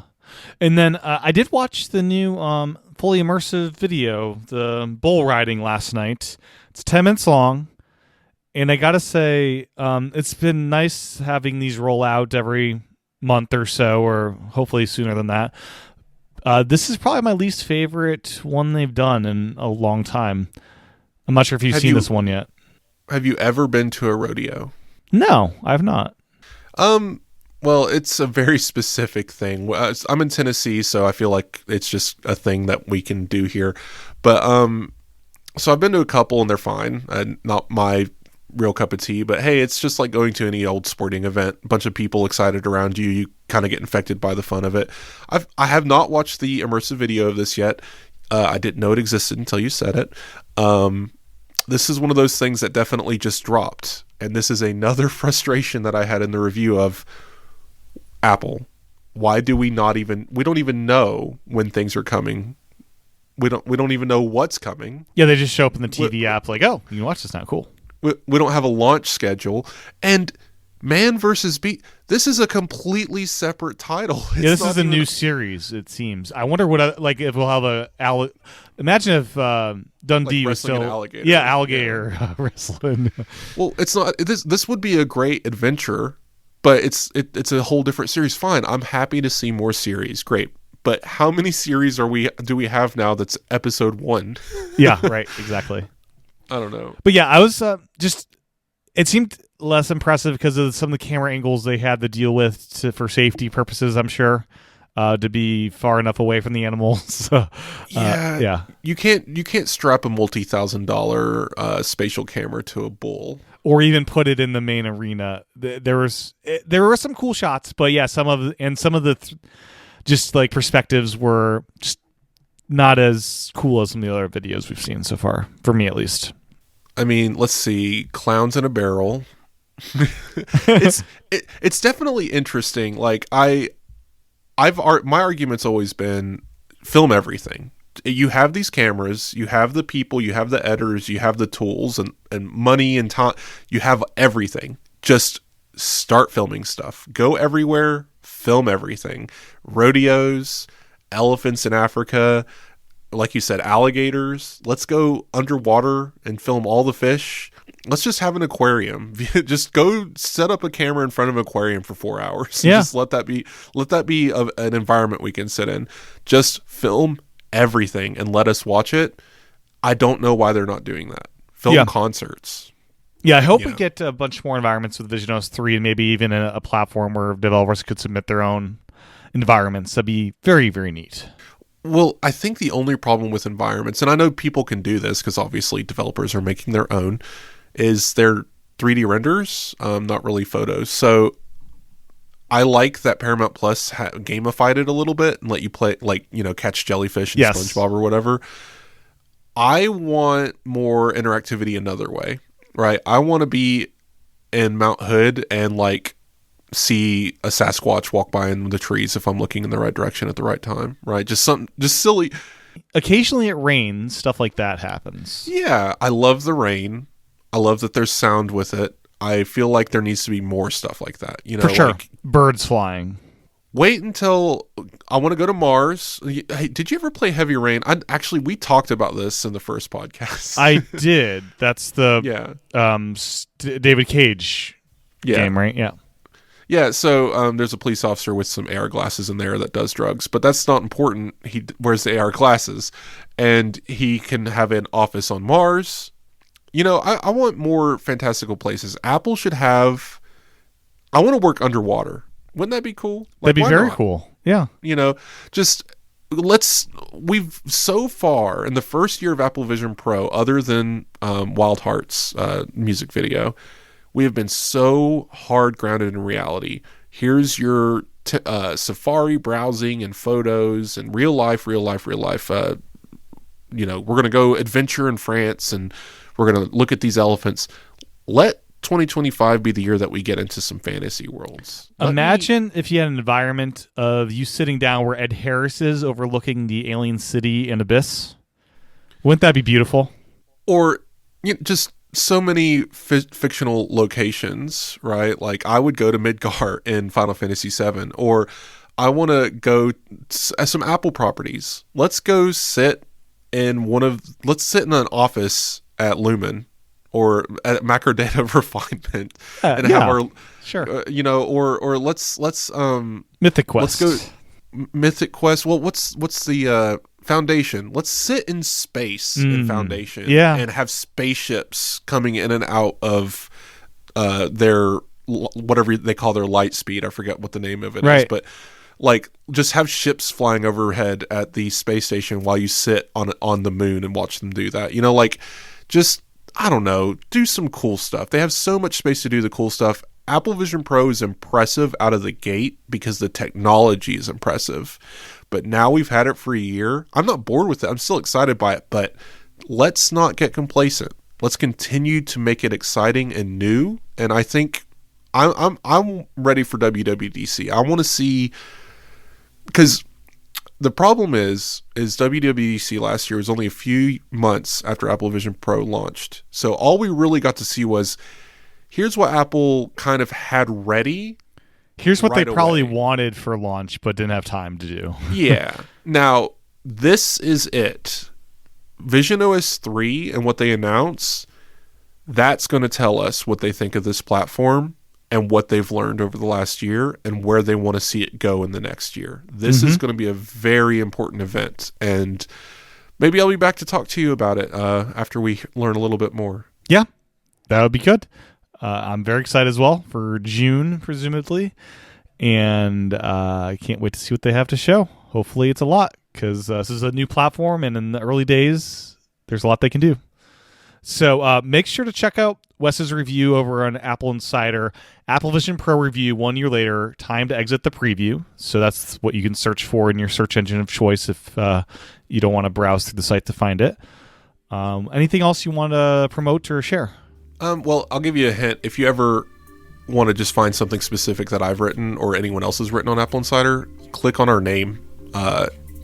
And then I did watch the new fully immersive video, the bull riding last night. It's 10 minutes long, and I gotta say, it's been nice having these roll out every month or so, or hopefully sooner than that. This is probably my least favorite one they've done in a long time. I'm not sure if you've seen this one yet. Have you ever been to a rodeo? No, I have not. Well, it's a very specific thing. I'm in Tennessee, so I feel like it's just a thing that we can do here. But so I've been to a couple, and they're fine. Not my real cup of tea, but hey, it's just like going to any old sporting event. A bunch of people excited around you. You kind of get infected by the fun of it. I have not watched the immersive video of this yet. I didn't know it existed until you said it. This is one of those things that definitely just dropped. And this is another frustration that I had in the review of Apple. Why do we don't even know when things are coming. We don't even know what's coming. Yeah, they just show up in the TV app like, oh, you can watch this now. Cool. We don't have a launch schedule. And Man vs. Bee, this is a completely separate title. This is a new series, it seems. I wonder what, if we'll have imagine if Dundee was still... alligator. Yeah, alligator wrestling. Well, it's not... This would be a great adventure, but it's a whole different series. Fine, I'm happy to see more series. Great. But how many series do we have now that's episode 1? Yeah, right, exactly. I don't know. But yeah, I was it seemed less impressive because of some of the camera angles they had to deal with for safety purposes, I'm sure, to be far enough away from the animals. So, yeah. You can't strap a $multi-$1,000 spatial camera to a bull. Or even put it in the main arena. There were some cool shots, but yeah, some of the just like perspectives were just not as cool as some of the other videos we've seen so far, for me at least. I mean, let's see, clowns in a barrel. It's definitely interesting. Like my argument's always been film everything. You have these cameras, you have the people, you have the editors, you have the tools and money and time. You have everything. Just start filming stuff. Go everywhere, film everything. Rodeos, elephants in Africa, like you said, alligators. Let's go underwater and film all the fish. Let's just have an aquarium. Just go set up a camera in front of an aquarium for 4 hours. Yeah. Just let that be an environment we can sit in. Just film everything and let us watch it. I don't know why they're not doing that. Film concerts. Yeah, I hope we get a bunch more environments with visionOS 3 and maybe even a platform where developers could submit their own environments. That'd be very, very neat. Well, I think the only problem with environments, and I know people can do this because obviously developers are making their own, is their 3D renders, not really photos. So I like that Paramount Plus gamified it a little bit and let you play, catch jellyfish and SpongeBob or whatever. I want more interactivity another way, right? I want to be in Mount Hood and see a Sasquatch walk by in the trees if I'm looking in the right direction at the right time, right? Just silly. Occasionally it rains, stuff like that happens. Yeah, I love the rain. I love that there's sound with it. I feel like there needs to be more stuff like that. For sure. Birds flying. Wait until I want to go to Mars. Hey, did you ever play Heavy Rain? We talked about this in the first podcast. I did. That's the David Cage game, right? Yeah. Yeah, so there's a police officer with some AR glasses in there that does drugs, but that's not important. He wears the AR glasses, and he can have an office on Mars. I want more fantastical places. Apple should have... I want to work underwater. Wouldn't that be cool? That'd be very cool. Yeah. We've so far, in the first year of Apple Vision Pro, other than Wild Hearts music video, we have been so hard grounded in reality. Here's your Safari browsing and photos and real life. We're going to go adventure in France and we're going to look at these elephants. Let 2025 be the year that we get into some fantasy worlds. Imagine if you had an environment of you sitting down where Ed Harris is overlooking the alien city and abyss. Wouldn't that be beautiful? Or just so many fictional locations, right? Like I would go to Midgar in Final Fantasy VII, or I want to go some Apple properties. Let's go sit let's sit in an office at Lumen or at Macrodata Refinement and have our sure. Or let's Mythic Quest. Let's go Mythic Quest. Well, what's the Foundation? Let's sit in space in Foundation, and have spaceships coming in and out of their whatever they call their light speed. I forget what the name of it is, but like just have ships flying overhead at the space station while you sit on the moon and watch them do that. Like just, I don't know, do some cool stuff. They have so much space to do the cool stuff. Apple Vision Pro is impressive out of the gate because the technology is impressive. But now we've had it for a year. I'm not bored with it. I'm still excited by it, but let's not get complacent. Let's continue to make it exciting and new. And I think I'm ready for WWDC. I want to see, because the problem is WWDC last year was only a few months after Apple Vision Pro launched. So all we really got to see was, here's what Apple kind of had ready. Here's what they probably wanted for launch but didn't have time to do. Yeah. Now, this is it. visionOS 3 and what they announce, that's going to tell us what they think of this platform and what they've learned over the last year and where they want to see it go in the next year. This is going to be a very important event, and maybe I'll be back to talk to you about it after we learn a little bit more. Yeah, that would be good. I'm very excited as well for June, presumably, and I can't wait to see what they have to show. Hopefully it's a lot, because this is a new platform, and in the early days, there's a lot they can do. So make sure to check out Wes's review over on Apple Insider. Apple Vision Pro review 1 year later, time to exit the preview. So that's what you can search for in your search engine of choice if you don't want to browse through the site to find it. Anything else you want to promote or share? Well, I'll give you a hint. If you ever want to just find something specific that I've written or anyone else has written on Apple Insider, click on our name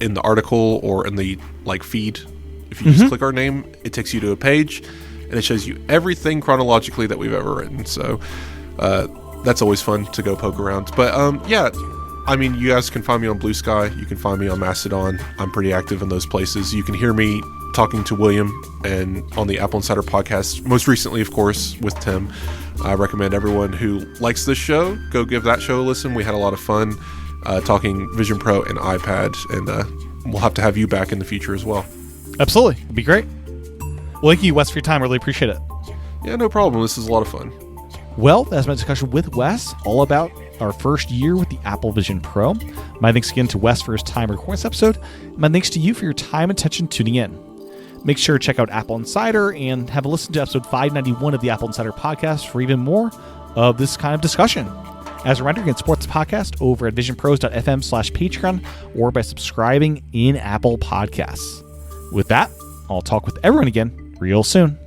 in the article or in the feed. If you just click our name, it takes you to a page, and it shows you everything chronologically that we've ever written. So that's always fun to go poke around. But yeah, I mean, you guys can find me on Blue Sky. You can find me on Mastodon. I'm pretty active in those places. You can hear me talking to William and on the Apple Insider podcast, most recently, of course, with Tim. I recommend everyone who likes this show, go give that show a listen. We had a lot of fun talking Vision Pro and iPad, and we'll have to have you back in the future as well. Absolutely. It'd be great. Well, thank you, Wes, for your time. Really appreciate it. Yeah, no problem. This is a lot of fun. Well, that's my discussion with Wes, all about our first year with the Apple Vision Pro. My thanks again to Wes for his time recording this episode. My thanks to you for your time and attention tuning in. Make sure to check out Apple Insider and have a listen to episode 591 of the Apple Insider podcast for even more of this kind of discussion. As a reminder, you can support this podcast over at visionpros.fm/Patreon or by subscribing in Apple Podcasts. With that, I'll talk with everyone again real soon.